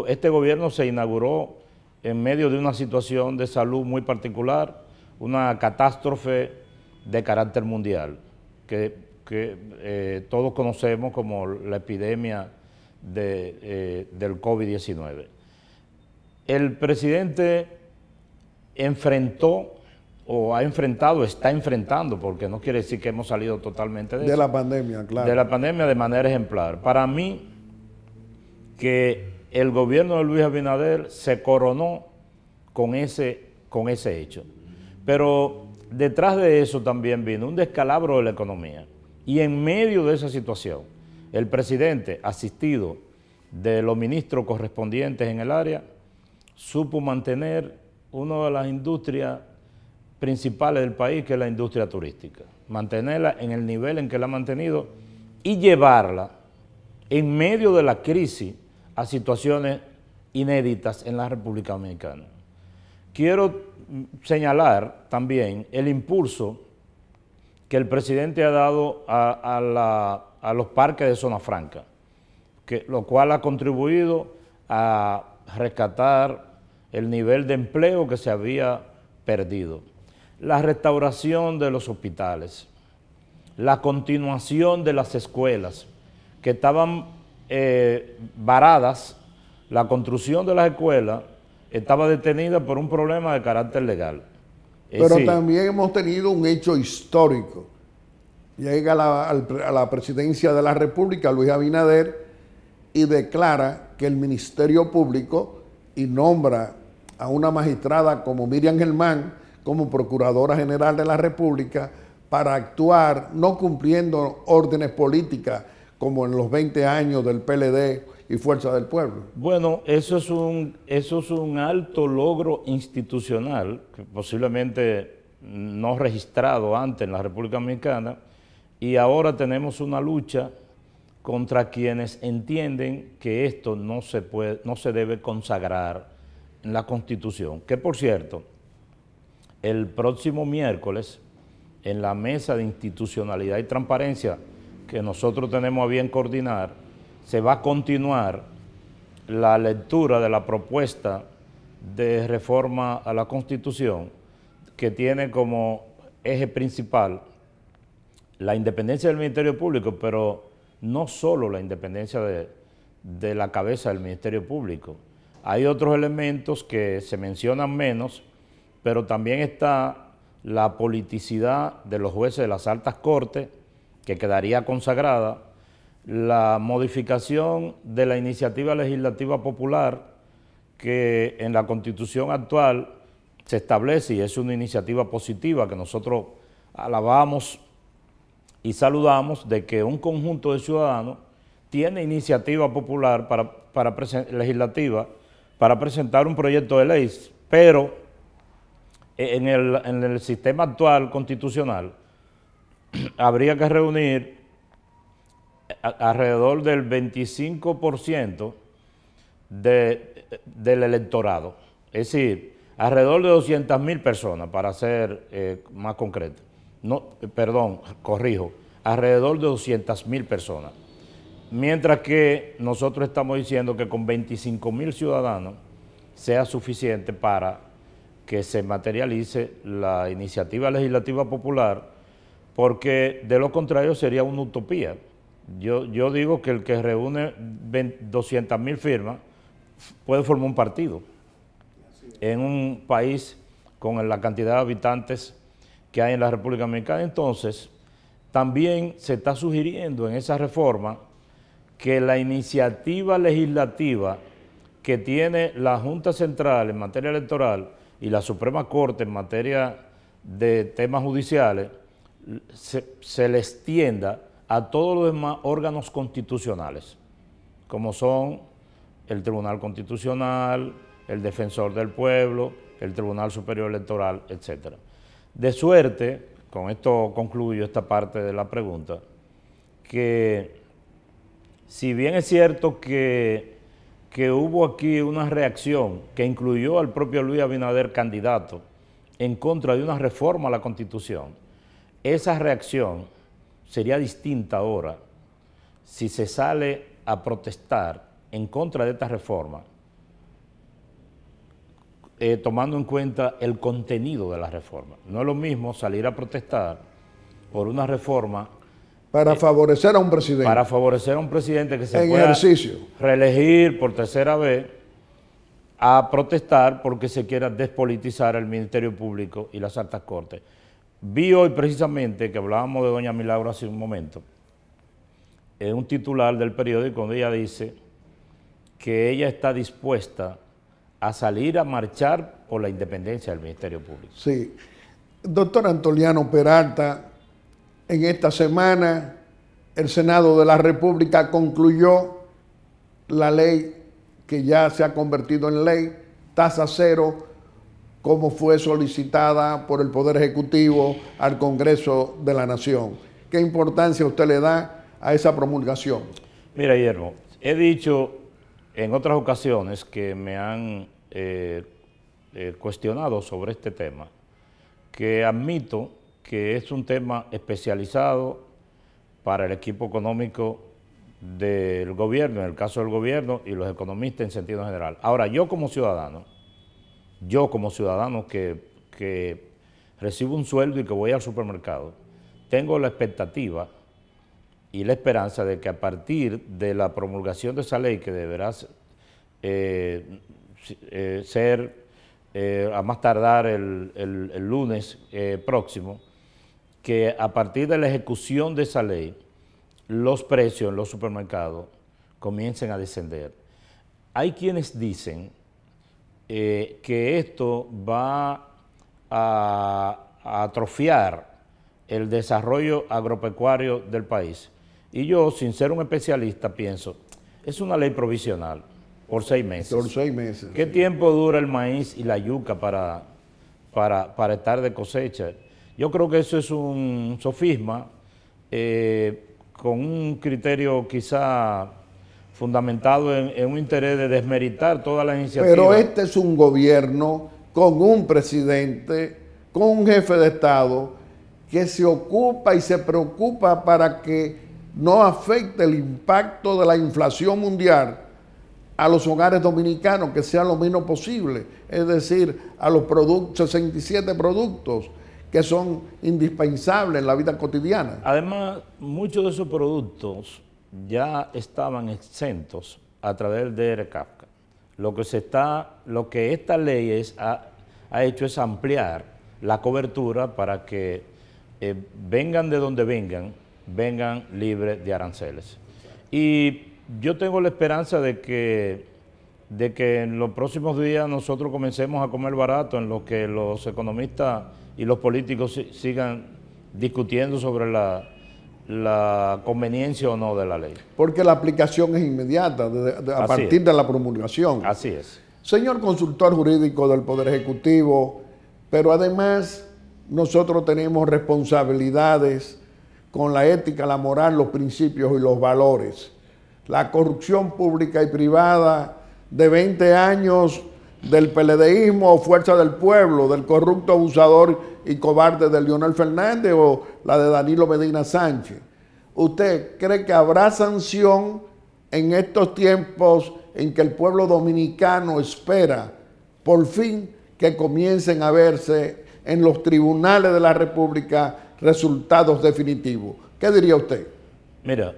[SPEAKER 6] este gobierno se inauguró en medio de una situación de salud muy particular, una catástrofe de carácter mundial, que todos conocemos como la epidemia del COVID-19. El presidente enfrentó, o ha enfrentado, está enfrentando, porque no quiere decir que hemos salido totalmente de eso.
[SPEAKER 1] De la pandemia, claro.
[SPEAKER 6] De la pandemia de manera ejemplar. Para mí, que el gobierno de Luis Abinader se coronó con ese hecho. Pero detrás de eso también vino un descalabro de la economía. Y en medio de esa situación, el presidente, asistido de los ministros correspondientes en el área, supo mantener una de las industrias principales del país, que es la industria turística. Mantenerla en el nivel en que la ha mantenido y llevarla en medio de la crisis a situaciones inéditas en la República Dominicana. Quiero señalar también el impulso que el presidente ha dado a los parques de zona franca, lo cual ha contribuido a rescatar el nivel de empleo que se había perdido. La restauración de los hospitales, la continuación de las escuelas que estaban varadas, la construcción de las escuelas estaba detenida por un problema de carácter legal.
[SPEAKER 1] Pero también hemos tenido un hecho histórico. Llega a la presidencia de la República Luis Abinader y declara que el Ministerio Público y nombra a una magistrada como Miriam Germán como Procuradora General de la República para actuar no cumpliendo órdenes políticas como en los 20 años del PLD y Fuerza del Pueblo.
[SPEAKER 6] Bueno, eso es un alto logro institucional, que posiblemente no registrado antes en la República Dominicana, y ahora tenemos una lucha contra quienes entienden que esto no se debe consagrar en la Constitución. Que por cierto, el próximo miércoles, en la mesa de institucionalidad y transparencia que nosotros tenemos a bien coordinar, se va a continuar la lectura de la propuesta de reforma a la Constitución, que tiene como eje principal la independencia del Ministerio Público, pero no solo la independencia de la cabeza del Ministerio Público. Hay otros elementos que se mencionan menos, pero también está la politicidad de los jueces de las altas cortes, que quedaría consagrada, la modificación de la iniciativa legislativa popular, que en la Constitución actual se establece, y es una iniciativa positiva que nosotros alabamos y saludamos, de que un conjunto de ciudadanos tiene iniciativa popular legislativa para presentar un proyecto de ley, pero en el sistema actual constitucional habría que reunir alrededor del 25% del electorado, es decir, alrededor de 200.000 personas, para ser más concreto. No, perdón, corrijo, alrededor de 200.000 personas. Mientras que nosotros estamos diciendo que con 25.000 ciudadanos sea suficiente para que se materialice la iniciativa legislativa popular, porque de lo contrario sería una utopía. Yo digo que el que reúne 200.000 firmas puede formar un partido en un país con la cantidad de habitantes que hay en la República Dominicana. Entonces, también se está sugiriendo en esa reforma que la iniciativa legislativa que tiene la Junta Central en materia electoral y la Suprema Corte en materia de temas judiciales se le extienda a todos los demás órganos constitucionales, como son el Tribunal Constitucional, el Defensor del Pueblo, el Tribunal Superior Electoral, etc. De suerte, con esto concluyo esta parte de la pregunta, que si bien es cierto que hubo aquí una reacción que incluyó al propio Luis Abinader candidato en contra de una reforma a la Constitución, esa reacción sería distinta ahora si se sale a protestar en contra de esta reforma, tomando en cuenta el contenido de la reforma. No es lo mismo salir a protestar por una reforma
[SPEAKER 1] para favorecer a un presidente.
[SPEAKER 6] Para favorecer a un presidente que se
[SPEAKER 1] en
[SPEAKER 6] pueda
[SPEAKER 1] ejercicio
[SPEAKER 6] reelegir por tercera vez, a protestar porque se quiera despolitizar el Ministerio Público y las altas cortes. Vi hoy precisamente que hablábamos de doña Milagro hace un momento, en un titular del periódico donde ella dice que ella está dispuesta a salir a marchar por la independencia del Ministerio Público.
[SPEAKER 1] Sí. Doctor Antoliano Peralta, en esta semana el Senado de la República concluyó la ley que ya se ha convertido en ley, tasa cero, como fue solicitada por el Poder Ejecutivo al Congreso de la Nación. ¿Qué importancia usted le da a esa promulgación?
[SPEAKER 6] Mira, Guillermo, he dicho en otras ocasiones que me han cuestionado sobre este tema, que admito que es un tema especializado para el equipo económico del gobierno, en el caso del gobierno y los economistas en sentido general. Ahora, yo como ciudadano que recibo un sueldo y que voy al supermercado, tengo la expectativa y la esperanza de que a partir de la promulgación de esa ley, que deberá ser a más tardar el lunes próximo, que a partir de la ejecución de esa ley, los precios en los supermercados comiencen a descender. Hay quienes dicen que esto va a atrofiar el desarrollo agropecuario del país. Y yo, sin ser un especialista, pienso, es una ley provisional por 6 meses.
[SPEAKER 1] Por 6 meses.
[SPEAKER 6] ¿Qué tiempo dura el maíz y la yuca para estar de cosecha? Yo creo que eso es un sofisma con un criterio quizá fundamentado en un interés de desmeritar toda la iniciativa.
[SPEAKER 1] Pero este es un gobierno con un presidente, con un jefe de Estado que se ocupa y se preocupa para que no afecte el impacto de la inflación mundial a los hogares dominicanos, que sea lo menos posible, es decir, a los 67 productos que son indispensables en la vida cotidiana.
[SPEAKER 6] Además, muchos de esos productos ya estaban exentos a través de ERCAFCA. Lo que esta ley ha hecho es ampliar la cobertura para que vengan de donde vengan libres de aranceles. Y yo tengo la esperanza de que en los próximos días nosotros comencemos a comer barato, en lo que los economistas y los políticos sigan discutiendo sobre la conveniencia o no de la ley.
[SPEAKER 1] Porque la aplicación es inmediata, a partir de la promulgación.
[SPEAKER 6] Así es.
[SPEAKER 1] Señor consultor jurídico del Poder Ejecutivo, pero además nosotros tenemos responsabilidades con la ética, la moral, los principios y los valores. La corrupción pública y privada de 20 años del PLDismo o Fuerza del Pueblo, del corrupto abusador y cobarde de Leonel Fernández o la de Danilo Medina Sánchez. ¿Usted cree que habrá sanción en estos tiempos en que el pueblo dominicano espera por fin que comiencen a verse en los tribunales de la República resultados definitivos? ¿Qué diría usted?
[SPEAKER 6] Mira,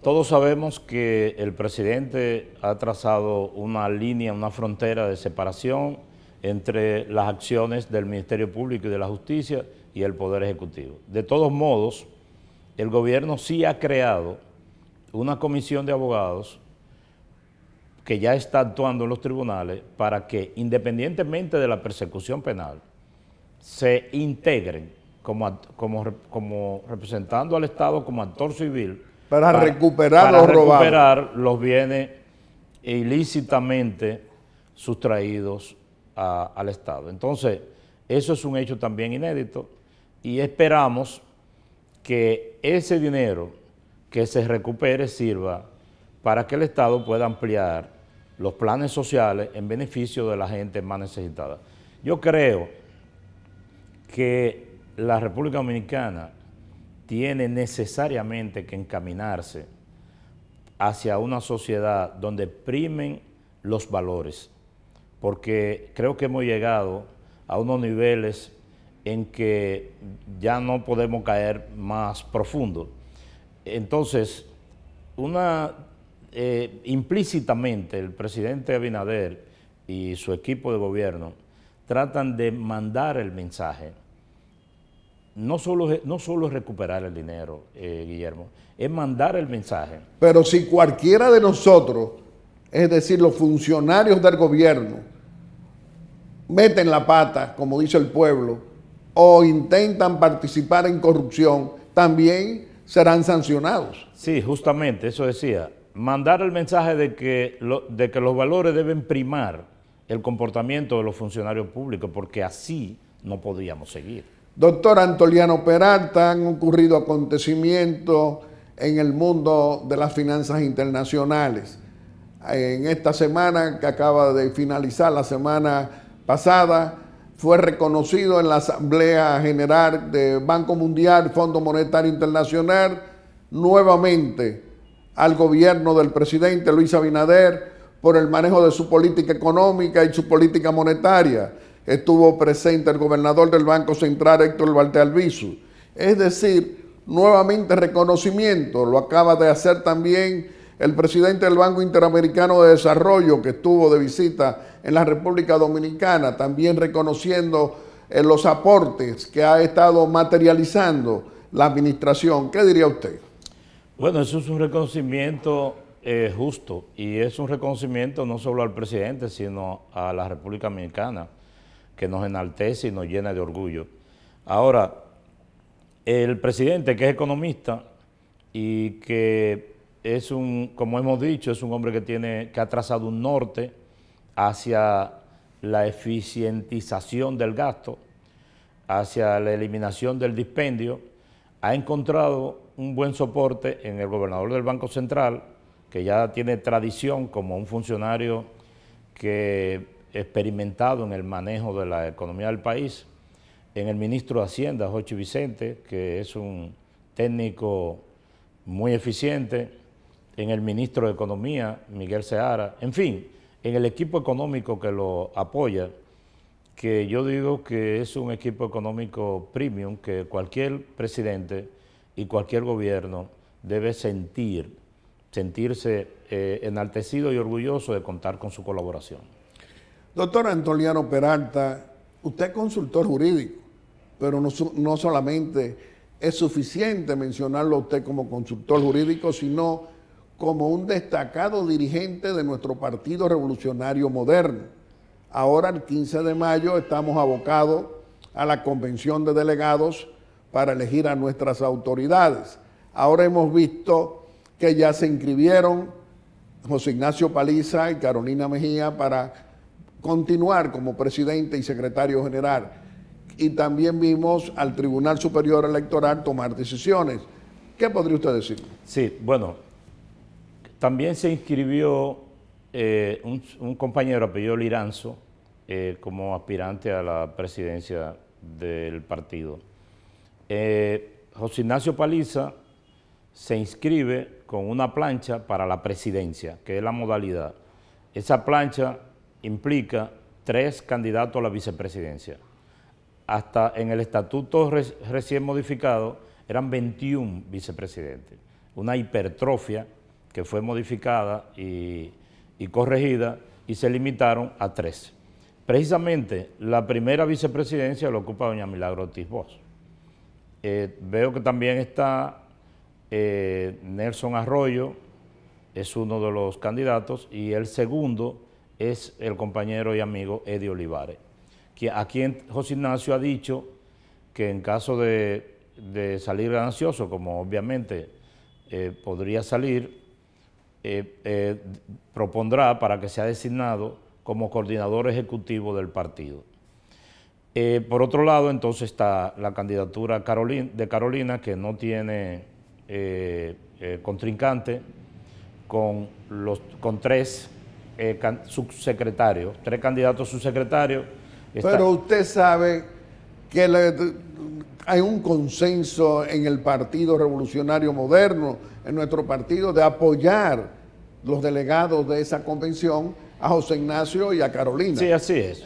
[SPEAKER 6] todos sabemos que el presidente ha trazado una línea, una frontera de separación entre las acciones del Ministerio Público y de la Justicia y el Poder Ejecutivo. De todos modos, el gobierno sí ha creado una comisión de abogados que ya está actuando en los tribunales para que, independientemente de la persecución penal, se integren como representando al Estado como actor civil
[SPEAKER 1] para recuperar lo robado.
[SPEAKER 6] Para recuperar los bienes ilícitamente sustraídos al Estado. Entonces, eso es un hecho también inédito y esperamos que ese dinero que se recupere sirva para que el Estado pueda ampliar los planes sociales en beneficio de la gente más necesitada. Yo creo que la República Dominicana tiene necesariamente que encaminarse hacia una sociedad donde primen los valores, porque creo que hemos llegado a unos niveles en que ya no podemos caer más profundo. Entonces, implícitamente el presidente Abinader y su equipo de gobierno tratan de mandar el mensaje. No solo es recuperar el dinero, Guillermo, es mandar el mensaje.
[SPEAKER 1] Pero si cualquiera de nosotros, es decir, los funcionarios del gobierno, meten la pata, como dice el pueblo, o intentan participar en corrupción, también serán sancionados.
[SPEAKER 6] Sí, justamente, eso decía. Mandar el mensaje de que los valores deben primar el comportamiento de los funcionarios públicos, porque así no podríamos seguir.
[SPEAKER 1] Doctor Antoliano Peralta, han ocurrido acontecimientos en el mundo de las finanzas internacionales. En esta semana que acaba de finalizar, la semana pasada, fue reconocido en la Asamblea General de Banco Mundial, Fondo Monetario Internacional, nuevamente al gobierno del presidente Luis Abinader por el manejo de su política económica y su política monetaria. Estuvo presente el gobernador del Banco Central, Héctor Valté Albizu. Es decir, nuevamente reconocimiento, lo acaba de hacer también el presidente del Banco Interamericano de Desarrollo, que estuvo de visita en la República Dominicana, también reconociendo los aportes que ha estado materializando la administración. ¿Qué diría usted?
[SPEAKER 6] Bueno, eso es un reconocimiento justo, y es un reconocimiento no solo al presidente, sino a la República Dominicana, que nos enaltece y nos llena de orgullo. Ahora, el presidente, que es economista y que es como hemos dicho, es un hombre que ha trazado un norte hacia la eficientización del gasto, hacia la eliminación del dispendio, ha encontrado un buen soporte en el gobernador del Banco Central, que ya tiene tradición como un funcionario que experimentado en el manejo de la economía del país, en el ministro de Hacienda, Jochi Vicente, que es un técnico muy eficiente, en el ministro de Economía, Miguel Seara, en fin, en el equipo económico que lo apoya, que yo digo que es un equipo económico premium que cualquier presidente y cualquier gobierno debe sentirse enaltecido y orgulloso de contar con su colaboración.
[SPEAKER 1] Doctor Antoliano Peralta, usted es consultor jurídico, pero no solamente es suficiente mencionarlo a usted como consultor jurídico, sino como un destacado dirigente de nuestro Partido Revolucionario Moderno. Ahora, el 15 de mayo, estamos abocados a la convención de delegados para elegir a nuestras autoridades. Ahora hemos visto que ya se inscribieron José Ignacio Paliza y Carolina Mejía para continuar como presidente y secretario general. Y también vimos al Tribunal Superior Electoral tomar decisiones. ¿Qué podría usted decir?
[SPEAKER 6] Sí, bueno, también se inscribió un compañero apellido Liranzo como aspirante a la presidencia del partido. José Ignacio Paliza se inscribe con una plancha para la presidencia, que es la modalidad. Esa plancha implica 3 candidatos a la vicepresidencia. Hasta en el estatuto recién modificado eran 21 vicepresidentes. Una hipertrofia que fue modificada y corregida y se limitaron a 3. Precisamente la primera vicepresidencia la ocupa doña Milagro Ortiz Bosch. Veo que también está Nelson Arroyo, es uno de los candidatos, y el segundo es el compañero y amigo Eddie Olivares, a quien José Ignacio ha dicho que en caso de salir ganancioso, como obviamente podría salir, propondrá para que sea designado como coordinador ejecutivo del partido. Por otro lado, entonces está la candidatura de Carolina, que no tiene contrincante, con 3 subsecretarios, 3 candidatos subsecretarios.
[SPEAKER 1] Pero usted sabe que hay un consenso en el Partido Revolucionario Moderno, en nuestro partido, de apoyar los delegados de esa convención a José Ignacio y a Carolina.
[SPEAKER 6] Sí, así es.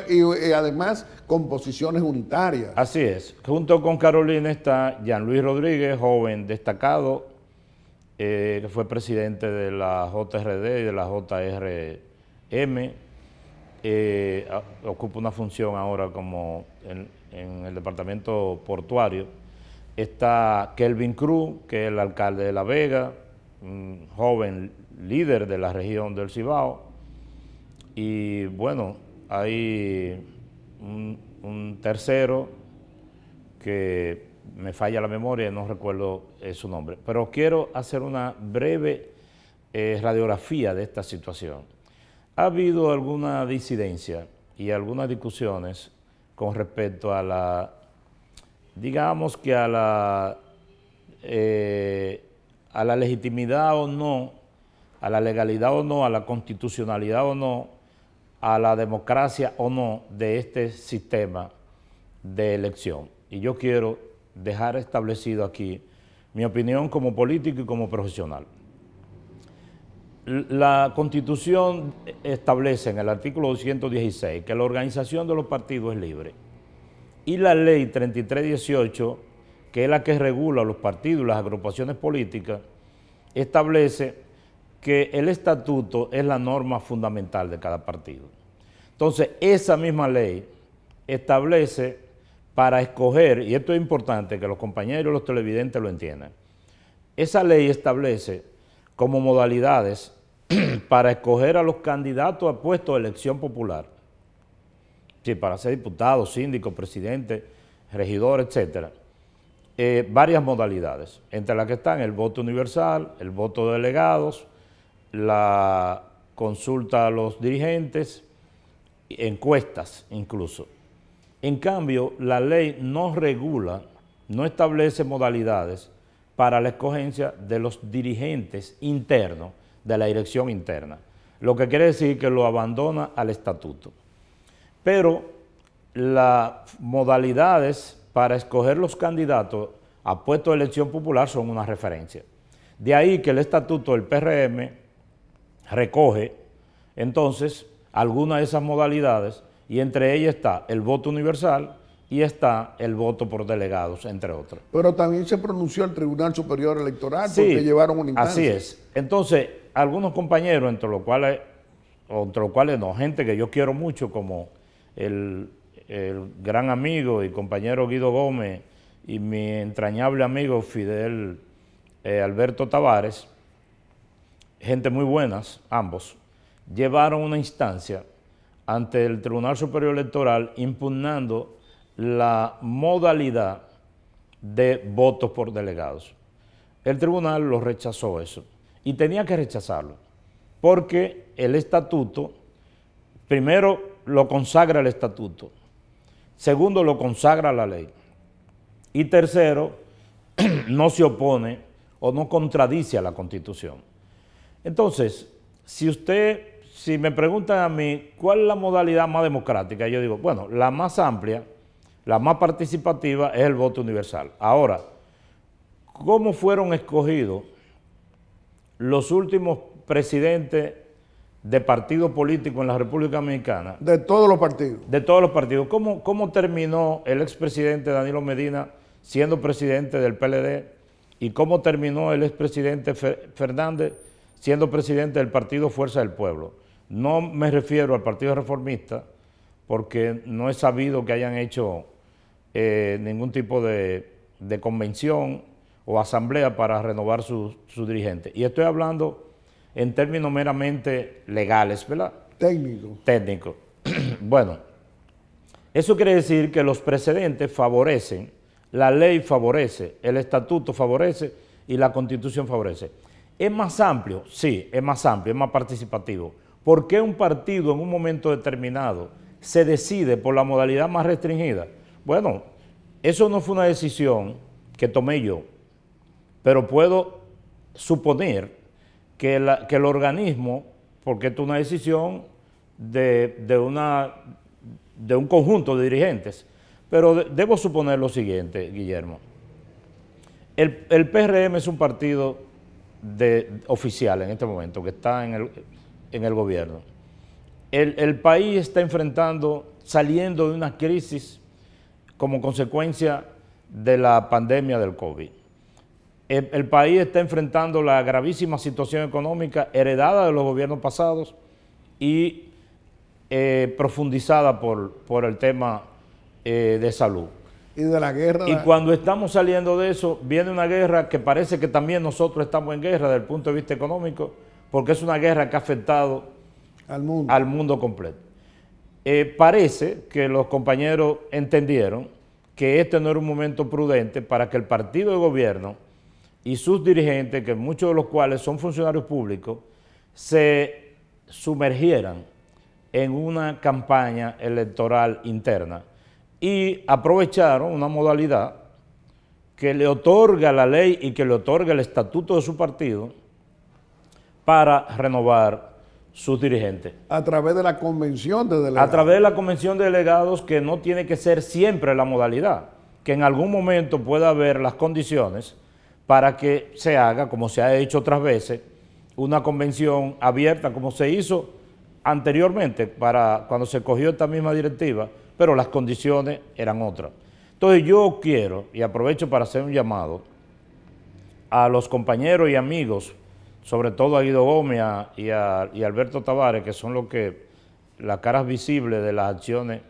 [SPEAKER 1] Y además con posiciones unitarias.
[SPEAKER 6] Así es. Junto con Carolina está Jean Luis Rodríguez, joven destacado, que fue presidente de la JRD y de la JRM. Ocupa una función ahora como en el departamento portuario. Está Kelvin Cruz, que es el alcalde de La Vega, un joven líder de la región del Cibao. Y bueno, hay un tercero que me falla la memoria, no recuerdo su nombre, pero quiero hacer una breve radiografía de esta situación. Ha habido alguna disidencia y algunas discusiones con respecto a la, digamos que a la legitimidad o no, a la legalidad o no, a la constitucionalidad o no, a la democracia o no de este sistema de elección. Y yo quiero dejar establecido aquí mi opinión como político y como profesional. La Constitución establece en el artículo 216 que la organización de los partidos es libre. Y la ley 3318, que es la que regula los partidos y las agrupaciones políticas, establece que el estatuto es la norma fundamental de cada partido. Entonces, esa misma ley establece para escoger, y esto es importante que los compañeros y los televidentes lo entiendan, esa ley establece como modalidades para escoger a los candidatos a puestos de elección popular, sí, para ser diputado, síndico, presidente, regidor, etcétera, varias modalidades, entre las que están el voto universal, el voto de delegados, la consulta a los dirigentes, encuestas incluso. En cambio, la ley no regula no establece modalidades para la escogencia de los dirigentes internos de la dirección interna, lo que quiere decir que lo abandona al estatuto. Pero las modalidades para escoger los candidatos a puestos de elección popular son una referencia. De ahí que el estatuto del PRM recoge entonces algunas de esas modalidades y entre ellas está el voto universal y está el voto por delegados, entre otros.
[SPEAKER 1] Pero también se pronunció el Tribunal Superior Electoral
[SPEAKER 6] Sí,
[SPEAKER 1] porque llevaron una instancia.
[SPEAKER 6] así es. Entonces, algunos compañeros, entre los cuales no, gente que yo quiero mucho, como el gran amigo y compañero Guido Gómez y mi entrañable amigo Fidel Alberto Tavares, gente muy buenas, ambos, llevaron una instancia ante el Tribunal Superior Electoral impugnando la modalidad de votos por delegados. El tribunal lo rechazó eso y tenía que rechazarlo porque el estatuto, primero lo consagra el estatuto, segundo lo consagra la ley y tercero no se opone o no contradice a la Constitución. Entonces, si me preguntan a mí cuál es la modalidad más democrática, yo digo, bueno, la más amplia, la más participativa es el voto universal. Ahora, ¿cómo fueron escogidos los últimos presidentes de partidos políticos en la República Dominicana?
[SPEAKER 1] De todos los partidos.
[SPEAKER 6] De todos los partidos. ¿Cómo terminó el expresidente Danilo Medina siendo presidente del PLD? ¿Y cómo terminó el expresidente Fernández siendo presidente del partido Fuerza del Pueblo? No me refiero al Partido Reformista, porque no he sabido que hayan hecho ningún tipo de convención o asamblea para renovar sus dirigentes. Y estoy hablando en términos meramente legales, ¿verdad? Técnico. Bueno, eso quiere decir que los precedentes favorecen, la ley favorece, el estatuto favorece y la Constitución favorece. ¿Es más amplio? Sí, es más amplio, es más participativo. ¿Por qué un partido en un momento determinado se decide por la modalidad más restringida? Bueno, eso no fue una decisión que tomé yo, pero puedo suponer que el organismo, porque esto es una decisión de un conjunto de dirigentes, pero debo suponer lo siguiente, Guillermo. El PRM es un partido oficial en este momento, que está en el gobierno. El país está saliendo de una crisis como consecuencia de la pandemia del COVID. El país está enfrentando la gravísima situación económica heredada de los gobiernos pasados y profundizada por el tema de salud.
[SPEAKER 1] Y de la guerra.
[SPEAKER 6] Y cuando estamos saliendo de eso, viene una guerra que parece que también nosotros estamos en guerra desde el punto de vista económico, porque es una guerra que ha afectado al mundo completo. Parece que los compañeros entendieron que este no era un momento prudente para que el partido de gobierno y sus dirigentes, que muchos de los cuales son funcionarios públicos, se sumergieran en una campaña electoral interna y aprovecharon una modalidad que le otorga la ley y que le otorga el estatuto de su partido para renovar sus dirigentes.
[SPEAKER 1] A través de la convención de delegados.
[SPEAKER 6] A través de la convención de delegados, que no tiene que ser siempre la modalidad, que en algún momento pueda haber las condiciones para que se haga, como se ha hecho otras veces, una convención abierta, como se hizo anteriormente, cuando se cogió esta misma directiva, pero las condiciones eran otras. Entonces yo quiero, y aprovecho para hacer un llamado a los compañeros y amigos, sobre todo a Guido Gómez y a Alberto Tavares, que son las caras visibles de las acciones,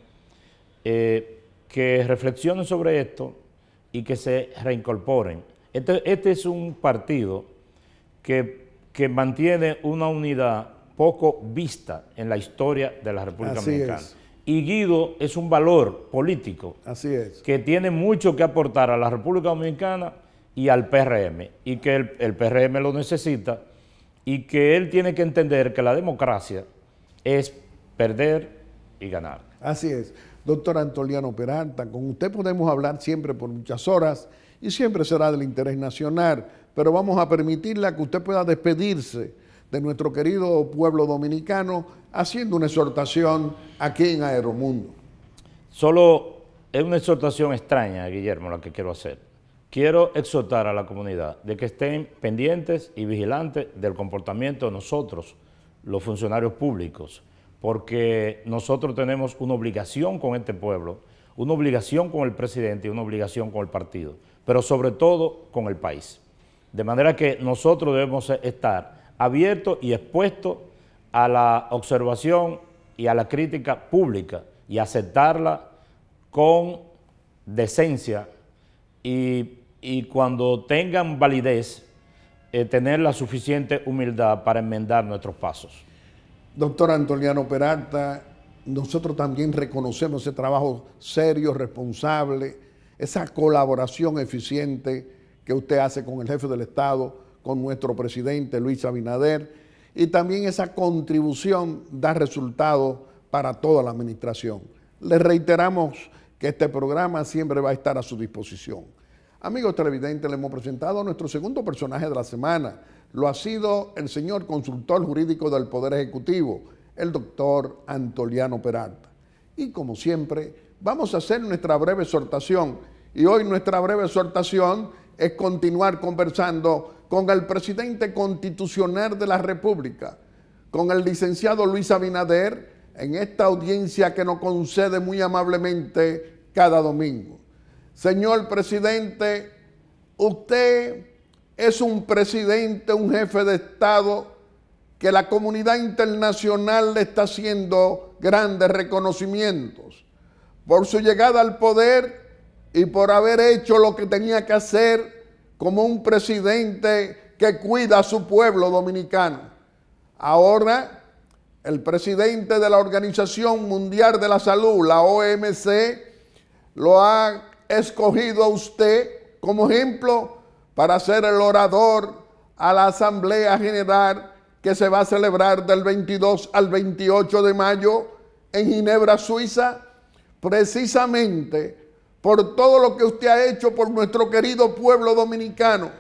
[SPEAKER 6] que reflexionen sobre esto y que se reincorporen. Este es un partido que mantiene una unidad poco vista en la historia de la República Dominicana. Y Guido es un valor político.
[SPEAKER 1] Así es.
[SPEAKER 6] Que tiene mucho que aportar a la República Dominicana y al PRM, y que el PRM lo necesita, y que él tiene que entender que la democracia es perder y ganar.
[SPEAKER 1] Así es. Doctor Antoliano Peralta, con usted podemos hablar siempre por muchas horas y siempre será del interés nacional, pero vamos a permitirle a que usted pueda despedirse de nuestro querido pueblo dominicano haciendo una exhortación aquí en Aeromundo.
[SPEAKER 6] Solo es una exhortación extraña, Guillermo, la que quiero hacer. Quiero exhortar a la comunidad de que estén pendientes y vigilantes del comportamiento de nosotros, los funcionarios públicos, porque nosotros tenemos una obligación con este pueblo, una obligación con el presidente y una obligación con el partido, pero sobre todo con el país. De manera que nosotros debemos estar abiertos y expuestos a la observación y a la crítica pública y aceptarla con decencia y cuando tengan validez, tener la suficiente humildad para enmendar nuestros pasos.
[SPEAKER 1] Doctor Antoliano Peralta, nosotros también reconocemos ese trabajo serio, responsable, esa colaboración eficiente que usted hace con el jefe del Estado, con nuestro presidente Luis Abinader, y también esa contribución da resultados para toda la administración. Le reiteramos que este programa siempre va a estar a su disposición. Amigos televidentes, le hemos presentado a nuestro segundo personaje de la semana. Lo ha sido el señor consultor jurídico del Poder Ejecutivo, el doctor Antoliano Peralta. Y como siempre, vamos a hacer nuestra breve exhortación. Y hoy nuestra breve exhortación es continuar conversando con el presidente constitucional de la República, con el licenciado Luis Abinader, en esta audiencia que nos concede muy amablemente cada domingo. Señor presidente, usted es un presidente, un jefe de Estado que la comunidad internacional le está haciendo grandes reconocimientos por su llegada al poder y por haber hecho lo que tenía que hacer como un presidente que cuida a su pueblo dominicano. Ahora, el presidente de la Organización Mundial de la Salud, la OMC, lo ha escogido a usted como ejemplo para ser el orador a la Asamblea General que se va a celebrar del 22 al 28 de mayo en Ginebra, Suiza, precisamente por todo lo que usted ha hecho por nuestro querido pueblo dominicano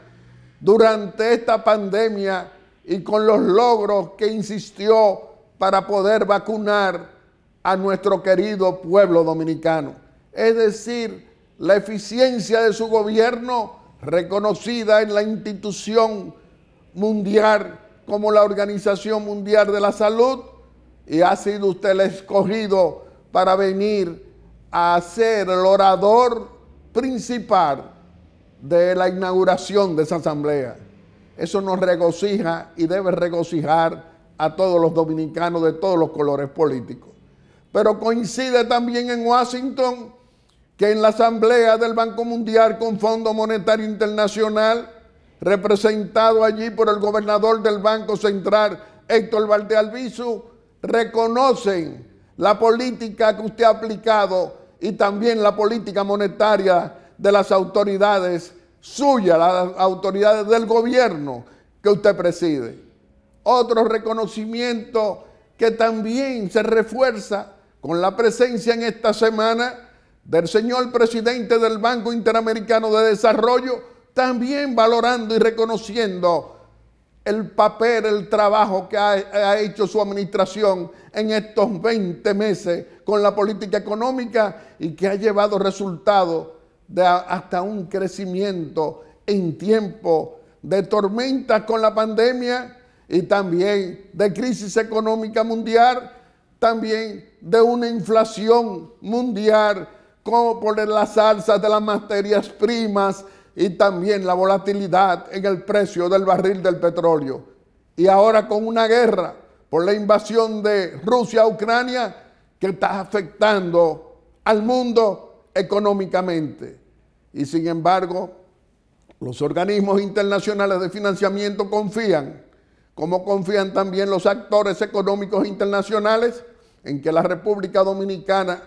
[SPEAKER 1] durante esta pandemia y con los logros que insistió para poder vacunar a nuestro querido pueblo dominicano. Es decir, la eficiencia de su gobierno reconocida en la institución mundial como la Organización Mundial de la Salud, y ha sido usted el escogido para venir a ser el orador principal de la inauguración de esa asamblea. Eso nos regocija y debe regocijar a todos los dominicanos de todos los colores políticos. Pero coincide también en Washington que en la asamblea del Banco Mundial con Fondo Monetario Internacional, representado allí por el gobernador del Banco Central, Héctor Valdealbizu, reconocen la política que usted ha aplicado y también la política monetaria de las autoridades suyas, las autoridades del gobierno que usted preside. Otro reconocimiento que también se refuerza con la presencia en esta semana del señor presidente del Banco Interamericano de Desarrollo, también valorando y reconociendo el papel, el trabajo que ha hecho su administración en estos 20 meses con la política económica y que ha llevado resultados de hasta un crecimiento en tiempo de tormentas con la pandemia y también de crisis económica mundial, también de una inflación mundial como por las alzas de las materias primas y también la volatilidad en el precio del barril del petróleo. Y ahora con una guerra por la invasión de Rusia a Ucrania que está afectando al mundo económicamente. Y sin embargo, los organismos internacionales de financiamiento confían, como confían también los actores económicos internacionales, en que la República Dominicana,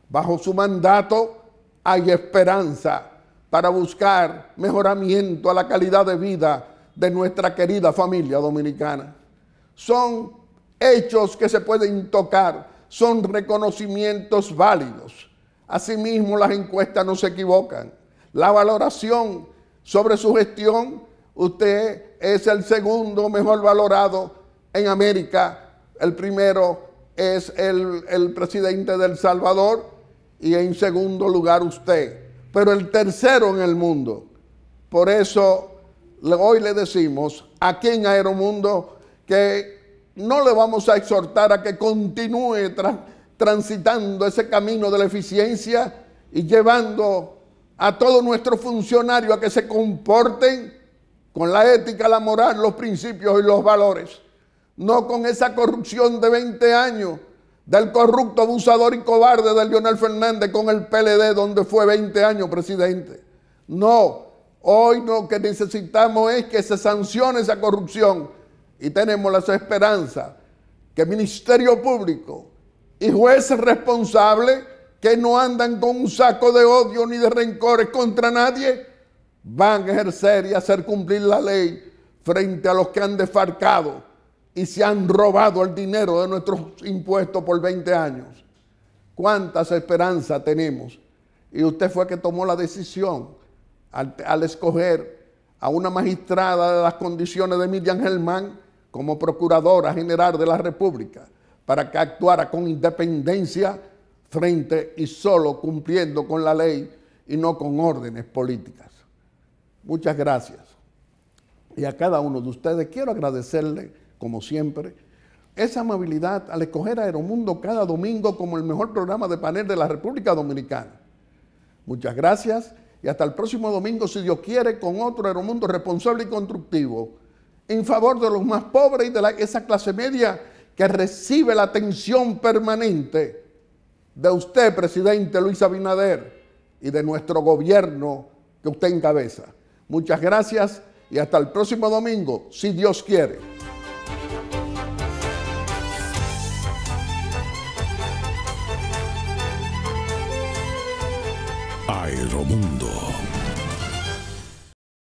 [SPEAKER 1] bajo su mandato, hay esperanza para buscar mejoramiento a la calidad de vida de nuestra querida familia dominicana. Son hechos que se pueden tocar, son reconocimientos válidos. Asimismo, las encuestas no se equivocan. La valoración sobre su gestión, usted es el segundo mejor valorado en América. El primero es el presidente de El Salvador y en segundo lugar usted, pero el tercero en el mundo. Por eso hoy le decimos aquí en Aeromundo que no le vamos a exhortar a que continúe transitando ese camino de la eficiencia y llevando a todos nuestros funcionarios a que se comporten con la ética, la moral, los principios y los valores. No con esa corrupción de 20 años del corrupto, abusador y cobarde de Leonel Fernández con el PLD, donde fue 20 años presidente. No, hoy lo que necesitamos es que se sancione esa corrupción y tenemos la esperanza que el Ministerio Público y jueces responsables que no andan con un saco de odio ni de rencores contra nadie, van a ejercer y hacer cumplir la ley frente a los que han desfalcado y se han robado el dinero de nuestros impuestos por 20 años. ¿Cuántas esperanzas tenemos? Y usted fue que tomó la decisión al escoger a una magistrada de las condiciones de Miriam Germán como Procuradora General de la República para que actuara con independencia frente y solo cumpliendo con la ley y no con órdenes políticas. Muchas gracias. Y a cada uno de ustedes quiero agradecerle, como siempre, esa amabilidad al escoger Aeromundo cada domingo como el mejor programa de panel de la República Dominicana. Muchas gracias y hasta el próximo domingo, si Dios quiere, con otro Aeromundo responsable y constructivo en favor de los más pobres y de esa clase media que recibe la atención permanente de usted, presidente Luis Abinader, y de nuestro gobierno que usted encabeza. Muchas gracias y hasta el próximo domingo, si Dios quiere.
[SPEAKER 2] Aeromundo.